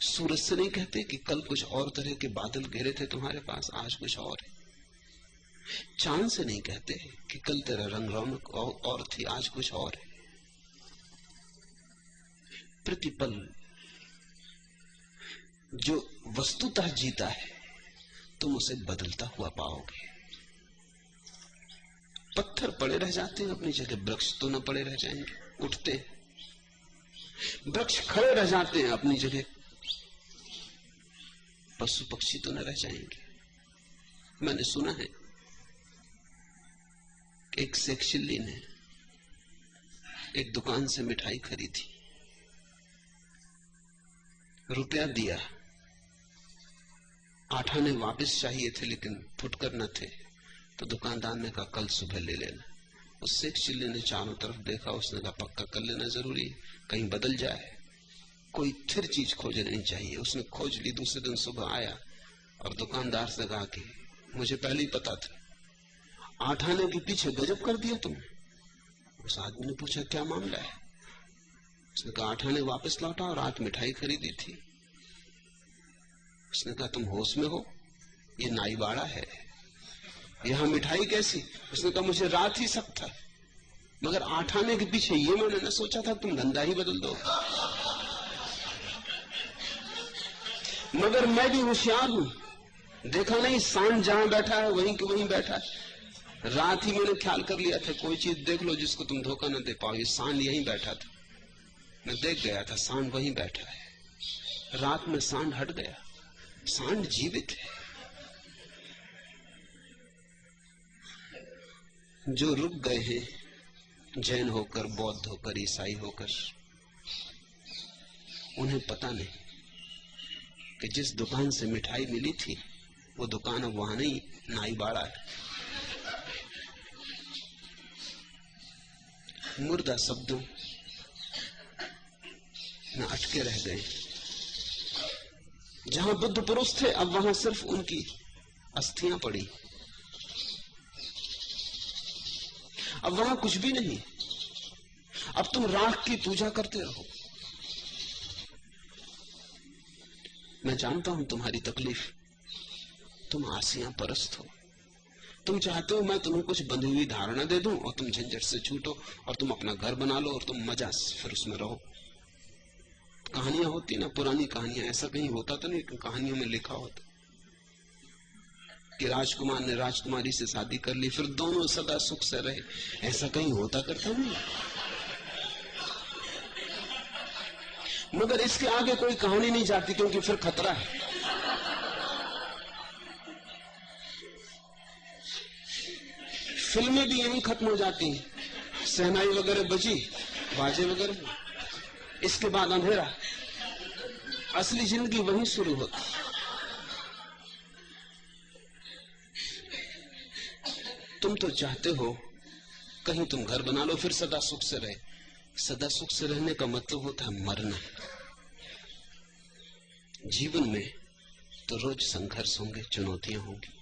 सूरज से नहीं कहते कि कल कुछ और तरह के बादल घेरे थे तुम्हारे पास, आज कुछ और है। चांद से नहीं कहते कि कल तेरा रंग रौनक और थी, आज कुछ और है। प्रतिपल जो वस्तुतः जीता है तुम उसे बदलता हुआ पाओगे। पत्थर पड़े रह जाते हैं अपनी जगह, वृक्ष तो न पड़े रह जाएंगे, उठते हैं। वृक्ष खड़े रह जाते हैं अपनी जगह, पशु पक्षी तो न रह जाएंगे। मैंने सुना है एक सेक्शिल्ली ने एक दुकान से मिठाई खरीदी, रुपया दिया, 8 आने वापस चाहिए थे लेकिन फुटकर न थे, तो दुकानदार ने कहा कल सुबह ले लेना। उस सेक्शिल्ली ने चारों तरफ देखा, उसने कहा पक्का कर लेना जरूरी, कहीं बदल जाए, कोई स्थिर चीज खोज लेनी चाहिए। उसने खोज ली, दूसरे दिन सुबह आया और दुकानदार से कहा कि मुझे पहले ही पता था, 8 आने के पीछे गजब कर दिया तुमने। उस आदमी ने पूछा क्या मामला है? उसने कहा 8 आने वापस लौटा और 8 मिठाई खरीदी थी। उसने कहा तुम होश में हो? ये नाईवाड़ा है, यहां मिठाई कैसी? उसने कहा मुझे रात ही सब था, मगर 8 आने के पीछे ये मैंने न सोचा था तुम धंधा ही बदल दो। मगर मैं भी होशियार हूं, देखा नहीं सांड जहां बैठा है वहीं के वहीं बैठा है। रात ही मैंने ख्याल कर लिया था, कोई चीज देख लो जिसको तुम धोखा न दे पाओ, ये सांड यहीं बैठा था। मैं देख गया था सांड वहीं बैठा है। रात में सांड हट गया, सांड जीवित है। जो रुक गए हैं जैन होकर, बौद्ध होकर, ईसाई होकर, उन्हें पता नहीं कि जिस दुकान से मिठाई मिली थी वो दुकान अब वहां नहीं, नाई बाड़ा है। मुर्दा शब्दों में अटके रह गए। जहां बुद्ध पुरुष थे अब वहां सिर्फ उनकी अस्थियां पड़ी, अब वहां कुछ भी नहीं। अब तुम राख की पूजा करते रहो। मैं जानता हूं तुम्हारी तकलीफ, तुम आसियां परस्त हो। तुम चाहते हो मैं तुम्हें कुछ बंधी हुई धारणा दे दूं और तुम झंझट से छूटो और तुम अपना घर बना लो और तुम मजा फिर उसमें रहो। कहानियां होती ना, पुरानी कहानियां, ऐसा कहीं होता तो नहीं, कहानियों में लिखा होता कि राजकुमार ने राजकुमारी से शादी कर ली, फिर दोनों सदा सुख से रहे। ऐसा कहीं होता करता नहीं। मगर इसके आगे कोई कहानी नहीं जाती, क्योंकि फिर खतरा है। फिल्में भी यहीं खत्म हो जाती हैं, सहनाई वगैरह बजी, बाजे वगैरह, इसके बाद अंधेरा। असली जिंदगी वहीं शुरू होती। तुम तो चाहते हो कहीं तुम घर बना लो फिर सदा सुख से रहे। सदा सुख से रहने का मतलब होता है मरना। जीवन में तो रोज संघर्ष होंगे, चुनौतियां होंगी।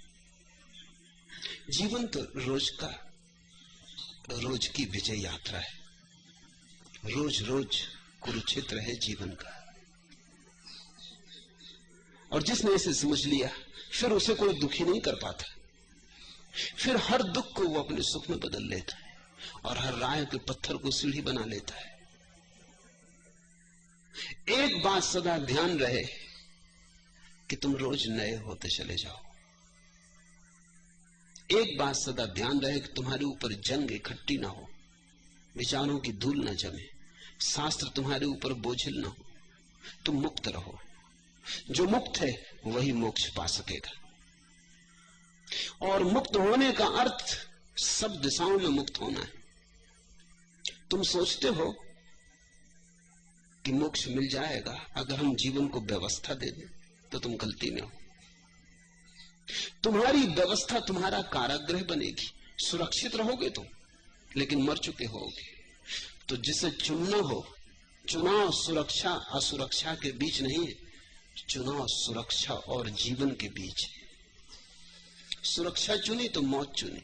जीवन तो रोज की विजय यात्रा है। रोज रोज कुरुक्षेत्र है जीवन का। और जिसने इसे समझ लिया फिर उसे कोई दुखी नहीं कर पाता। फिर हर दुख को वो अपने सुख में बदल लेता है और हर राह के पत्थर को सीढ़ी बना लेता है। एक बात सदा ध्यान रहे कि तुम रोज नए होते चले जाओ। एक बात सदा ध्यान रहे कि तुम्हारे ऊपर जंग इकट्ठी ना हो, विचारों की धूल ना जमे, शास्त्र तुम्हारे ऊपर बोझिल ना हो। तुम मुक्त रहो। जो मुक्त है वही मोक्ष पा सकेगा। और मुक्त होने का अर्थ सब दिशाओं में मुक्त होना है। तुम सोचते हो कि मोक्ष मिल जाएगा अगर हम जीवन को व्यवस्था दे दें, तो तुम गलती में हो। तुम्हारी व्यवस्था तुम्हारा कारागृह बनेगी। सुरक्षित रहोगे तुम, लेकिन मर चुके होगे। तो जिसे चुनना हो, चुनाव सुरक्षा असुरक्षा के बीच नहीं है, चुनाव सुरक्षा और जीवन के बीच है। सुरक्षा चुनी तो मौत चुनी,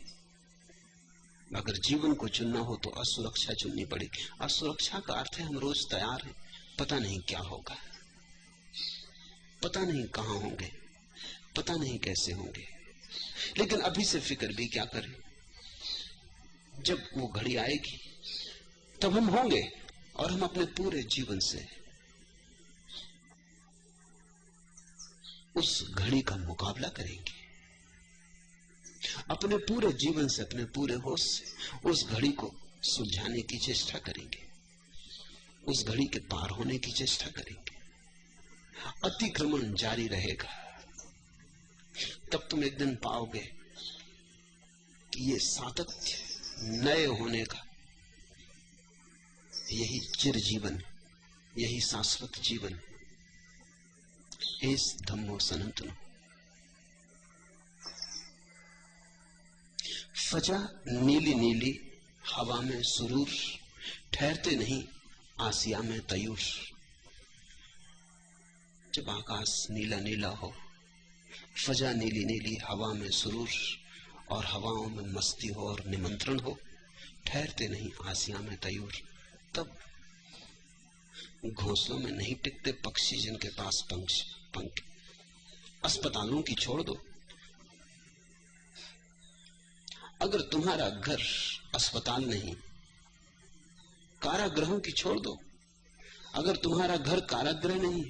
अगर जीवन को चुनना हो तो असुरक्षा चुननी पड़ेगी। असुरक्षा का अर्थ है हम रोज तैयार हैं, पता नहीं क्या होगा, पता नहीं कहां होंगे, पता नहीं कैसे होंगे, लेकिन अभी से फिक्र भी क्या करें। जब वो घड़ी आएगी तब हम होंगे और हम अपने पूरे जीवन से उस घड़ी का मुकाबला करेंगे। अपने पूरे जीवन से, अपने पूरे होश से उस घड़ी को सुलझाने की चेष्टा करेंगे, उस घड़ी के पार होने की चेष्टा करेंगे। अतिक्रमण जारी रहेगा। तब तुम एक दिन पाओगे कि ये सातत्य नए होने का, यही चिर जीवन, यही शाश्वत जीवन। एस धम्मो सनातनो। फजा नीली नीली हवा में सुरूर, ठहरते नहीं आसिया में तयूर। जब आकाश नीला नीला हो, फजा नीली नीली हवा में सुरूर और हवाओं में मस्ती हो और निमंत्रण हो, ठहरते नहीं आसिया में तयूर। तब घोंसलों में नहीं टिकते पक्षी जिनके पास पंख। अस्पतालों की छोड़ दो। अगर तुम्हारा घर अस्पताल नहीं, कारागृहों की छोड़ दो। अगर तुम्हारा घर कारागृह नहीं,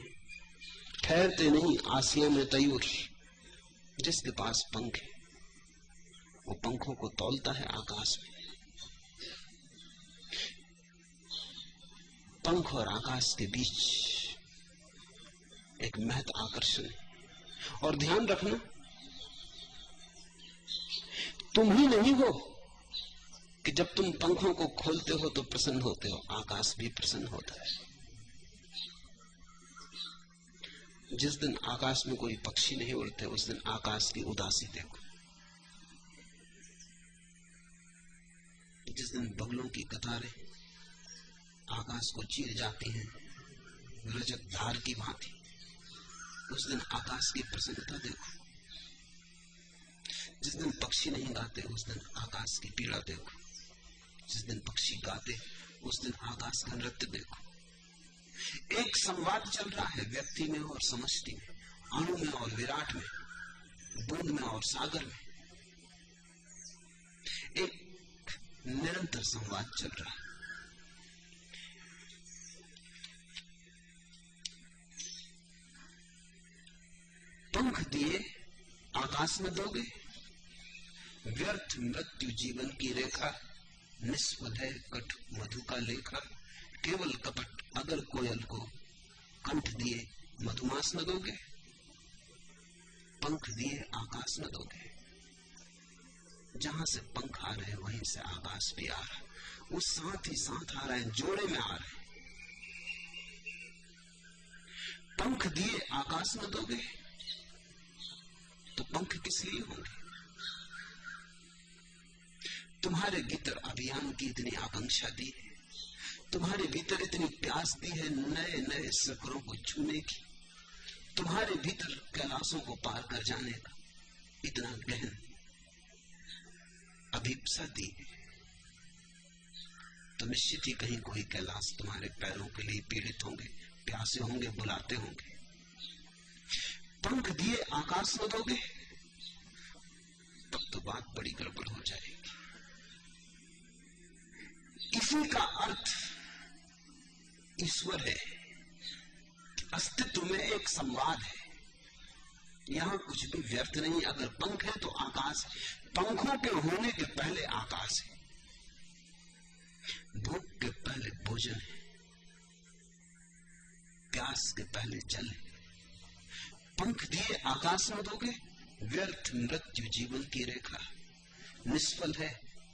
ठहरते नहीं आसिया में तयूर। जिसके पास पंख है वो पंखों को तौलता है आकाश में। पंख और आकाश के बीच एक महत आकर्षण है। और ध्यान रखना, तुम ही नहीं हो कि जब तुम पंखों को खोलते हो तो प्रसन्न होते हो, आकाश भी प्रसन्न होता है। जिस दिन आकाश में कोई पक्षी नहीं उड़ते उस दिन आकाश की उदासी देखो। जिस दिन बगलों की कतारें आकाश को चीर जाती हैं रजत धार की भांति, उस दिन आकाश की प्रसन्नता देखो। जिस दिन पक्षी नहीं गाते उस दिन आकाश की पीड़ा देखो। जिस दिन पक्षी गाते उस दिन आकाश का नृत्य देखो। एक संवाद चल रहा है व्यक्ति में और समष्टि में, अणु में और विराट में, बूंद में और सागर में। एक निरंतर संवाद चल रहा है। पंख दिए आकाश में दोगे, व्यर्थ मृत्यु जीवन की रेखा, निष्फल है कठ मधु का लेखा। केवल कपट अगर कोयल को कंठ दिए मधुमास न दोगे। पंख दिए आकाश न दोगे। जहां से पंख आ रहे वहीं से आकाश भी आ रहा है। वो साथ ही साथ आ रहे हैं, जोड़े में आ रहे हैं। पंख दिए आकाश न दोगे तो पंख किस लिए होंगे? तुम्हारे भीतर अभियान की इतनी आकांक्षा दी है, तुम्हारे भीतर इतनी प्यास दी है नए नए शिखरों को छूने की, तुम्हारे भीतर कैलाशों को पार कर जाने का इतना गहन अभिप्सा दी है, तो निश्चित ही कहीं कोई कैलाश तुम्हारे पैरों के लिए पीड़ित होंगे, प्यासे होंगे, बुलाते होंगे। पंख दिए आकाश में दोगे तब तो बात बड़ी गड़बड़ हो जाएगी। इसी का अर्थ ईश्वर है। अस्तित्व में एक संवाद है, यहां कुछ भी व्यर्थ नहीं। अगर पंख है तो आकाश है। पंखों के होने के पहले आकाश है, भूख के पहले भोजन है, प्यास के पहले जल है। पंख दिए आकाश में दोगे, व्यर्थ मृत्यु जीवन की रेखा, निष्फल है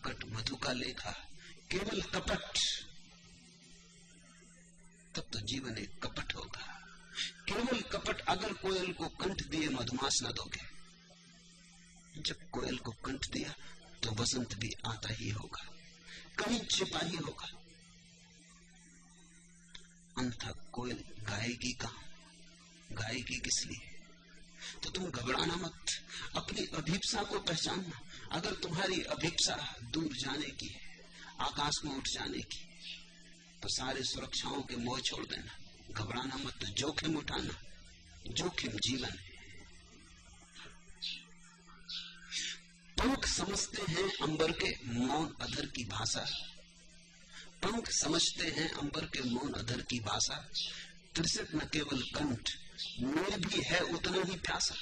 कट मधु का लेखा। केवल कपट, तब तो जीवन एक कपट होगा। केवल कपट अगर कोयल को कंठ दिए मधुमास न दोगे। जब कोयल को कंठ दिया तो वसंत भी आता ही होगा, कहीं छिपा ही होगा। अन्यथा कोयल गाएगी कहां? गाएगी किस लिए? तो तुम घबराना मत, अपनी अभिप्सा को पहचानना। अगर तुम्हारी अभिप्सा दूर जाने की है, आकाश में उठ जाने की, तो सारे सुरक्षाओं के मोह छोड़ देना, घबराना मत, जोखिम उठाना। जोखिम जीवन है। पंख समझते हैं अंबर के मौन अधर की भाषा, पंख समझते हैं अंबर के मौन अधर की भाषा। त्रिसठ न केवल कंठ, में भी है उतना ही प्यासा।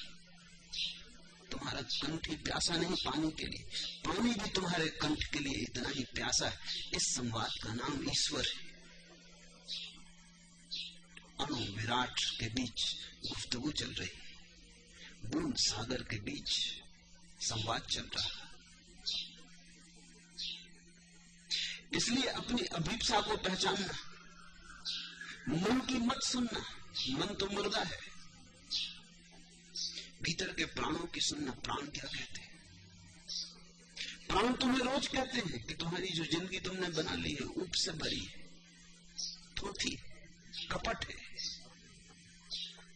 तुम्हारा कंठ ही प्यासा नहीं पानी के लिए, पानी भी तुम्हारे कंठ के लिए इतना ही प्यासा है। इस संवाद का नाम ईश्वर है। अणु विराट के बीच गुफ्तगू चल रही, बूंद सागर के बीच संवाद चल रहा। इसलिए अपनी अभिप्सा को पहचानना, मन की मत सुनना। मन तो मुर्दा है, भीतर के प्राणों की सुनना। प्राण क्या कहते हैं? प्राण तुम्हें रोज कहते हैं कि तुम्हारी जो जिंदगी तुमने बना ली है ऊप से भरी है, थोथी, कपट है।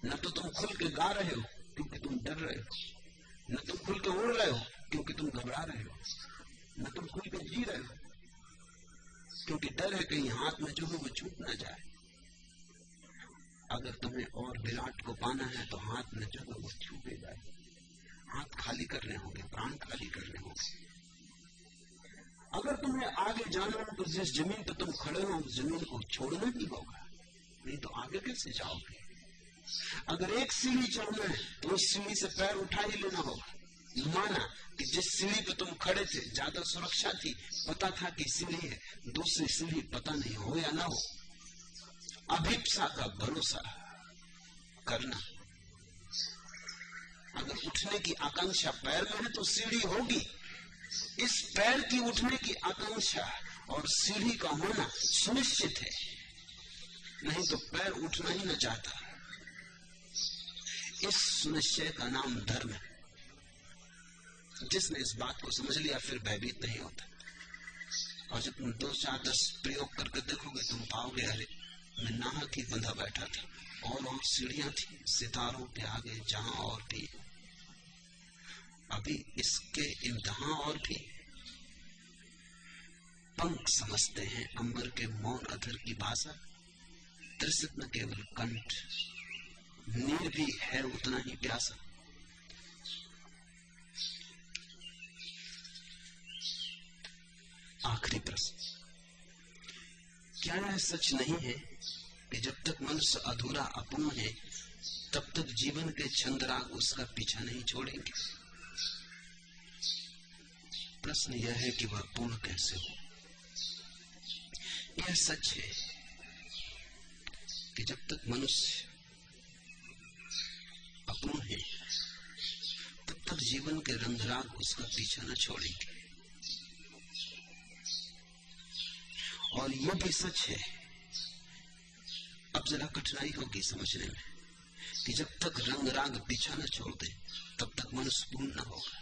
न तो तुम खुल के गा रहे हो क्योंकि तुम डर रहे हो, न तुम खुल के उड़ रहे हो क्योंकि तुम घबरा रहे हो, न तुम खुल के जी रहे हो क्योंकि डर है कहीं हाथ में जो है वो छूट ना जाए। अगर तुम्हें और विराट को पाना है तो हाथ में जो है वो छूटे जाए। हाथ खाली करने होंगे, प्राण खाली करने होंगे। अगर तुम्हें आगे जाना हो तो जिस जमीन पर तुम खड़े हो उस जमीन को छोड़ना ही होगा, नहीं तो आगे कैसे जाओगे? अगर एक सीढ़ी चढ़ना है तो उस सीढ़ी से पैर उठा ही लेना होगा। माना कि जिस सीढ़ी पे तुम खड़े थे ज्यादा सुरक्षा थी, पता था कि सीढ़ी है, दूसरी सीढ़ी पता नहीं हो या ना हो। अभिप्सा का भरोसा करना। अगर उठने की आकांक्षा पैर में है तो सीढ़ी होगी। इस पैर की उठने की आकांक्षा और सीढ़ी का होना सुनिश्चित है, नहीं तो पैर उठना ही न चाहता। इस सुनिश्चय का नाम धर्म है। जिसने इस बात को समझ लिया फिर भयभीत नहीं होता। और जब तुम 2, 4, 10 प्रयोग करके देखोगे तुम पाओगे अरे मैं नाहक ही बंधा बैठा था, और सीढ़ियां थी सितारों के आगे जहां और भी, अभी इसके इम्तिहान और भी। पंख समझते हैं अंबर के मौन अधर की भाषा, त्रिसित न केवल कंठ, नीर भी है उतना ही प्यासा। आखिरी प्रश्न, क्या यह सच नहीं है कि जब तक मनुष्य अधूरा अपूर्ण है तब तक जीवन के छंदराग उसका पीछा नहीं छोड़ेंगे? प्रश्न यह है कि वह पूर्ण कैसे हो। यह सच है कि जब तक मनुष्य अपूर्ण है तब तक जीवन के रंगराग उसका पीछा न छोड़ेंगे। और यह भी सच है, अब जरा कठिनाई होगी समझने में, कि जब तक रंग राग पीछा न छोड़ दे तब तक मनुष्य पूर्ण न होगा।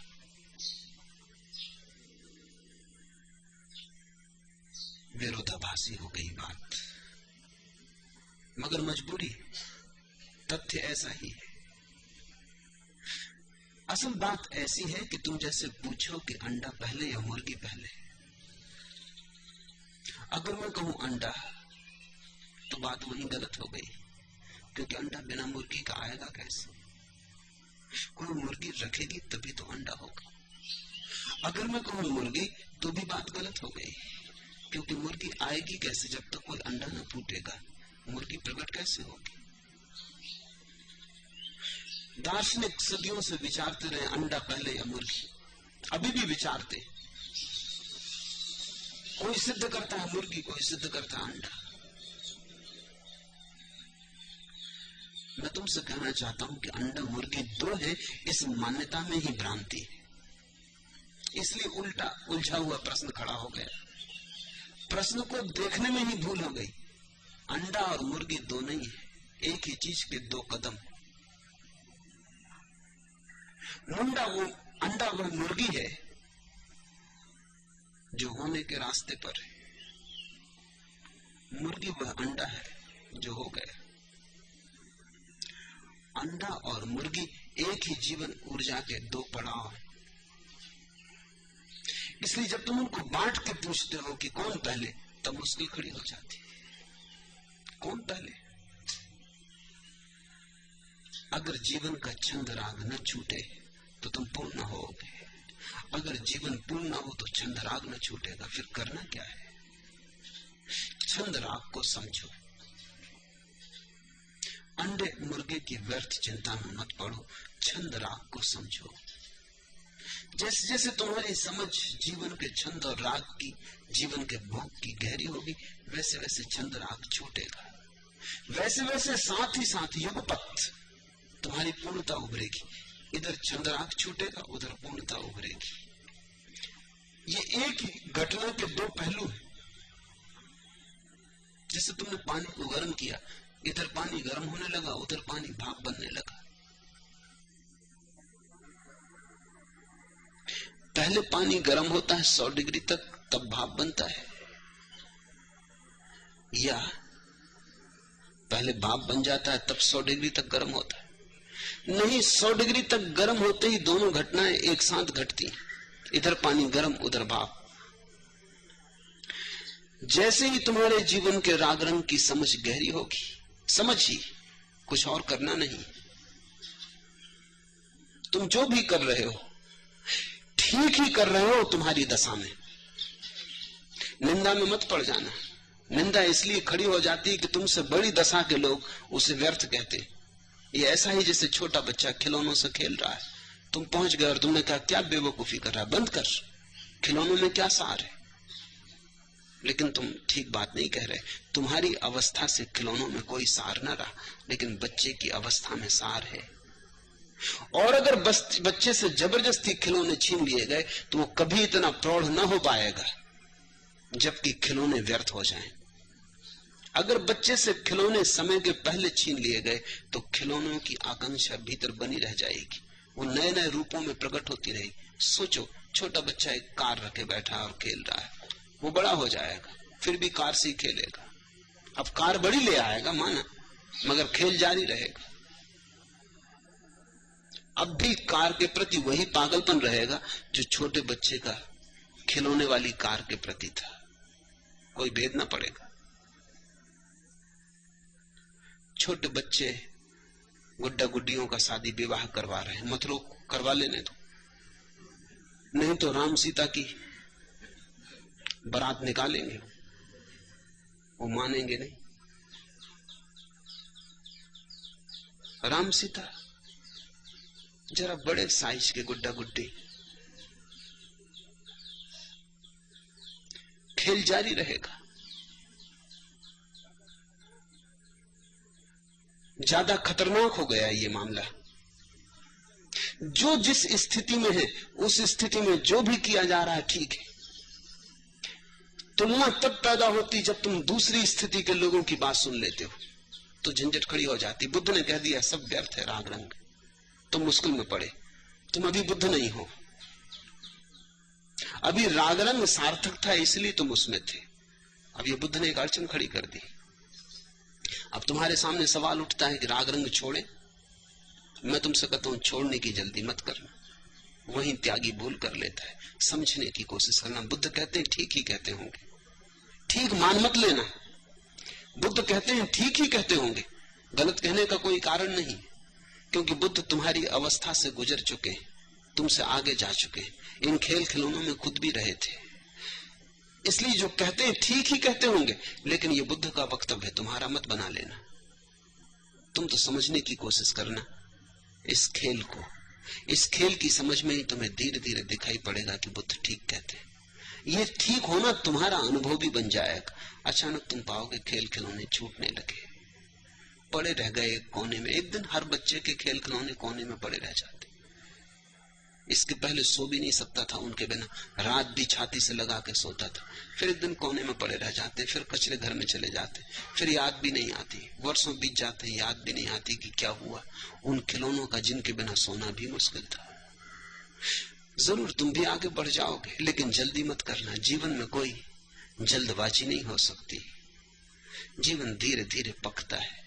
विरोधाभासी हो गई बात, मगर मजबूरी, तथ्य ऐसा ही है। असल बात ऐसी है कि तुम जैसे पूछो कि अंडा पहले या मुर्गी पहले। अगर मैं कहूं अंडा तो बात वहीं गलत हो गई, क्योंकि अंडा बिना मुर्गी का आएगा कैसे? कोई मुर्गी रखेगी तभी तो अंडा होगा। अगर मैं कहूं मुर्गी तो भी बात गलत हो गई, क्योंकि मुर्गी आएगी कैसे जब तक कोई अंडा न फूटेगा? मुर्गी प्रकट कैसे होगी? दार्शनिक सदियों से विचारते रहे अंडा पहले या मुर्गी, अभी भी विचारते। कोई सिद्ध करता है मुर्गी, कोई सिद्ध करता है अंडा। मैं तुमसे कहना चाहता हूं कि अंडा मुर्गी दो है, इस मान्यता में ही भ्रांति है। इसलिए उल्टा उलझा हुआ प्रश्न खड़ा हो गया, प्रश्न को देखने में ही भूल हो गई। अंडा और मुर्गी दो नहीं है, एक ही चीज के दो कदम। अंडा वो मुर्गी है जो होने के रास्ते पर है, मुर्गी वह अंडा है जो हो गया। अंडा और मुर्गी एक ही जीवन ऊर्जा के दो पड़ाव हैं। इसलिए जब तुम उनको बांट के पूछते हो कि कौन पहले, तब मुश्किल खड़ी हो जाती है। कौन पहले? अगर जीवन का छंद राग न छूटे तो तुम पूर्ण न होगे। अगर जीवन पूर्ण न हो तो छंद राग न छूटेगा। फिर करना क्या है? छंद राग को समझो। अंडे मुर्गे की व्यर्थ चिंता में मत पड़ो, छंद राग को समझो। जैसे जैसे तुम्हारी समझ जीवन के छंद और राग की, जीवन के भोग की गहरी होगी, वैसे वैसे छंद राग छूटेगा। वैसे वैसे साथ ही साथ युगपथ तुम्हारी पूर्णता उभरेगी। इधर छंद राग छूटेगा, उधर पूर्णता उभरेगी। ये एक ही घटना के दो पहलू हैं। जैसे तुमने पानी को गर्म किया, इधर पानी गर्म होने लगा, उधर पानी भाप बनने लगा। पहले पानी गर्म होता है 100 डिग्री तक, तब भाप बनता है, या पहले भाप बन जाता है तब 100 डिग्री तक गर्म होता है? नहीं, 100 डिग्री तक गर्म होते ही दोनों घटनाएं एक साथ घटती हैं, इधर पानी गर्म, उधर भाप। जैसे ही तुम्हारे जीवन के राग रंग की समझ गहरी होगी, समझ ही, कुछ और करना नहीं। तुम जो भी कर रहे हो ठीक ही कर रहे हो तुम्हारी दशा में। निंदा में मत पड़ जाना। निंदा इसलिए खड़ी हो जाती है कि तुमसे बड़ी दशा के लोग उसे व्यर्थ कहते। ये ऐसा ही जैसे छोटा बच्चा खिलौनों से खेल रहा है, तुम पहुंच गए और तुमने कहा क्या बेवकूफी कर रहा है, बंद कर, खिलौनों में क्या सार है। लेकिन तुम ठीक बात नहीं कह रहे। तुम्हारी अवस्था से खिलौनों में कोई सार न रहा, लेकिन बच्चे की अवस्था में सार है। और अगर बच्चे से जबरदस्ती खिलौने छीन लिए गए तो वो कभी इतना प्रौढ़ न हो पाएगा जबकि खिलौने व्यर्थ हो जाएं। अगर बच्चे से खिलौने समय के पहले छीन लिए गए तो खिलौनों की आकांक्षा भीतर बनी रह जाएगी, वो नए नए रूपों में प्रकट होती रहेगी। सोचो, छोटा बच्चा एक कार रखे बैठा और खेल रहा है, वो बड़ा हो जाएगा फिर भी कार से ही खेलेगा। अब कार बड़ी ले आएगा माना, मगर खेल जारी रहेगा। अब भी कार के प्रति वही पागलपन रहेगा जो छोटे बच्चे का खिलौने वाली कार के प्रति था, कोई भेद ना पड़ेगा। छोटे बच्चे गुड्डा गुड्डियों का शादी विवाह करवा रहे हैं, मत रोक, करवा लेने दो, नहीं तो राम सीता की बारात निकालेंगे, वो मानेंगे नहीं। राम सीता जरा बड़े साइज के गुड्डा गुड्डी, खेल जारी रहेगा। ज्यादा खतरनाक हो गया ये मामला। जो जिस स्थिति में है उस स्थिति में जो भी किया जा रहा है ठीक है। तुलना तब पैदा होती जब तुम दूसरी स्थिति के लोगों की बात सुन लेते हो तो झंझट खड़ी हो जाती। बुद्ध ने कह दिया सब व्यर्थ है, राग रंग, तुम मुश्किल में पड़े, तुम अभी बुद्ध नहीं हो। अभी राग रंग सार्थक था इसलिए तुम उसमें थे, अब ये बुद्ध ने एक अड़चन खड़ी कर दी। अब तुम्हारे सामने सवाल उठता है कि राग रंग छोड़े। मैं तुमसे कहता हूं छोड़ने की जल्दी मत करना, वहीं त्यागी भूल कर लेता है। समझने की कोशिश करना। बुद्ध कहते हैं ठीक ही कहते होंगे, ठीक मान मत लेना। बुद्ध कहते हैं ठीक ही कहते होंगे, गलत कहने का कोई कारण नहीं, क्योंकि बुद्ध तुम्हारी अवस्था से गुजर चुके हैं, तुमसे आगे जा चुके हैं, इन खेल खिलौनों में खुद भी रहे थे। इसलिए जो कहते हैं ठीक ही कहते होंगे, लेकिन ये बुद्ध का वक्तव्य है, तुम्हारा मत बना लेना। तुम तो समझने की कोशिश करना इस खेल को। इस खेल की समझ में ही तुम्हें धीरे धीरे दिखाई पड़ेगा कि बुद्ध ठीक कहते हैं। ये ठीक होना तुम्हारा अनुभव भी बन जाएगा। अचानक तुम पाओगे खेल खिलौने छूटने लगे, पड़े रह गए कोने में। एक दिन हर बच्चे के खेल खिलौने कोने में पड़े रह जाते। इसके पहले सो भी नहीं सकता था उनके बिना, रात भी छाती से लगा के सोता था। फिर एक दिन कोने में पड़े रह जाते, फिर कचरे घर में चले जाते, फिर याद भी नहीं आती। वर्षों बीत जाते, याद भी नहीं आती कि क्या हुआ उन खिलौनों का जिनके बिना सोना भी मुश्किल था। जरूर तुम भी आगे बढ़ जाओगे, लेकिन जल्दी मत करना। जीवन में कोई जल्दबाजी नहीं हो सकती, जीवन धीरे धीरे पकता है।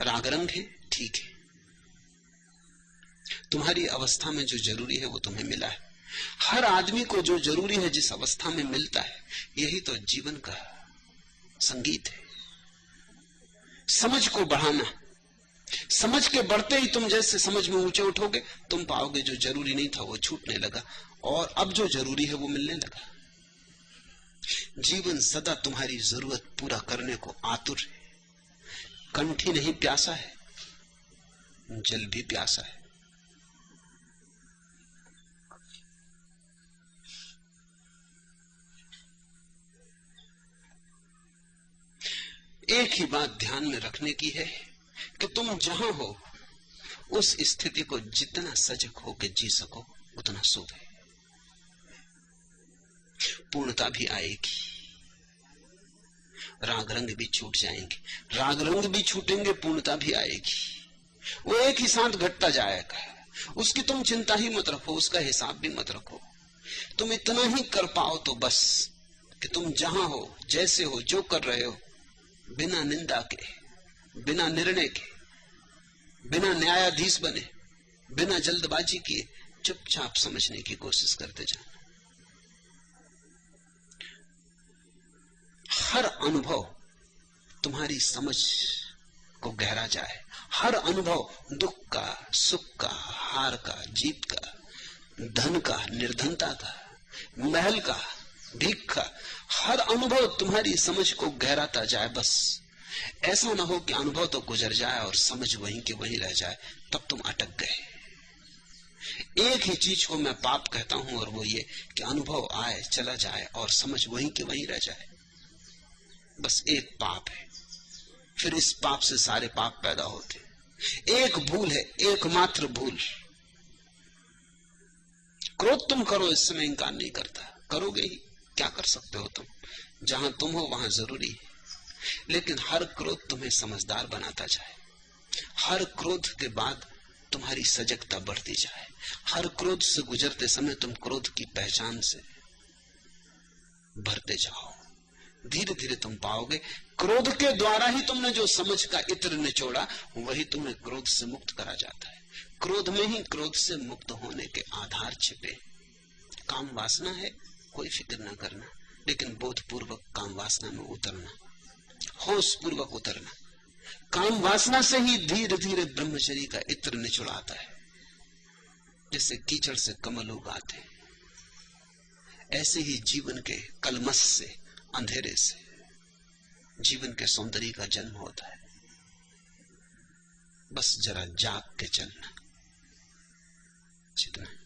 राग रंग है ठीक है, तुम्हारी अवस्था में जो जरूरी है वो तुम्हें मिला है। हर आदमी को जो जरूरी है जिस अवस्था में मिलता है, यही तो जीवन का संगीत है। समझ को बढ़ाना, समझ के बढ़ते ही तुम जैसे समझ में ऊंचे उठोगे, तुम पाओगे जो जरूरी नहीं था वो छूटने लगा और अब जो जरूरी है वो मिलने लगा। जीवन सदा तुम्हारी जरूरत पूरा करने को आतुर है। कंठी नहीं प्यासा है, जल भी प्यासा है। एक ही बात ध्यान में रखने की है कि तुम जहां हो उस स्थिति को जितना सजग होकर जी सको उतना शुभ है। पूर्णता भी आएगी, राग रंग भी छूट जाएंगे, राग रंग भी छूटेंगे, पूर्णता भी आएगी। वो एक ही साथ घटता जाएगा, उसकी तुम चिंता ही मत रखो, उसका हिसाब भी मत रखो। तुम इतना ही कर पाओ तो बस कि तुम जहां हो, जैसे हो, जो कर रहे हो, बिना निंदा के, बिना निर्णय के, बिना न्यायाधीश बने, बिना जल्दबाजी किए चुपचाप समझने की कोशिश करते जाना। हर अनुभव तुम्हारी समझ को गहरा जाए। हर अनुभव दुख का, सुख का, हार का, जीत का, धन का, निर्धनता का, महल का, भीख का, हर अनुभव तुम्हारी समझ को गहराता जाए। बस ऐसा ना हो कि अनुभव तो गुजर जाए और समझ वहीं के वहीं रह जाए, तब तुम अटक गए। एक ही चीज को मैं पाप कहता हूं और वो ये कि अनुभव आए चला जाए और समझ वहीं के वहीं रह जाए। बस एक पाप है, फिर इस पाप से सारे पाप पैदा होते। एक भूल है, एकमात्र भूल। क्रोध तुम करो, इस समय इंकार नहीं करता, करोगे ही, क्या कर सकते हो तुम। जहां तुम हो वहां जरूरी है, लेकिन हर क्रोध तुम्हें समझदार बनाता जाए, हर क्रोध के बाद तुम्हारी सजगता बढ़ती जाए, हर क्रोध से गुजरते समय तुम क्रोध की पहचान से भरते जाओ। धीरे धीरे तुम पाओगे क्रोध के द्वारा ही तुमने जो समझ का इत्र निचोड़ा वही तुम्हें क्रोध से मुक्त करा जाता है। क्रोध में ही क्रोध से मुक्त होने के आधार छिपे। काम वासना है, कोई फिक्र न करना, लेकिन बोधपूर्वक काम वासना में उतरना, होश पूर्वक उतरना। काम वासना से ही धीरे धीरे ब्रह्मचर्य का इत्र निचुड़ाता है। जैसे कीचड़ से कमल उगाते, ऐसे ही जीवन के कलमश से, अंधेरे से जीवन के सौंदर्य का जन्म होता है। बस जरा जाग के चलना, जितना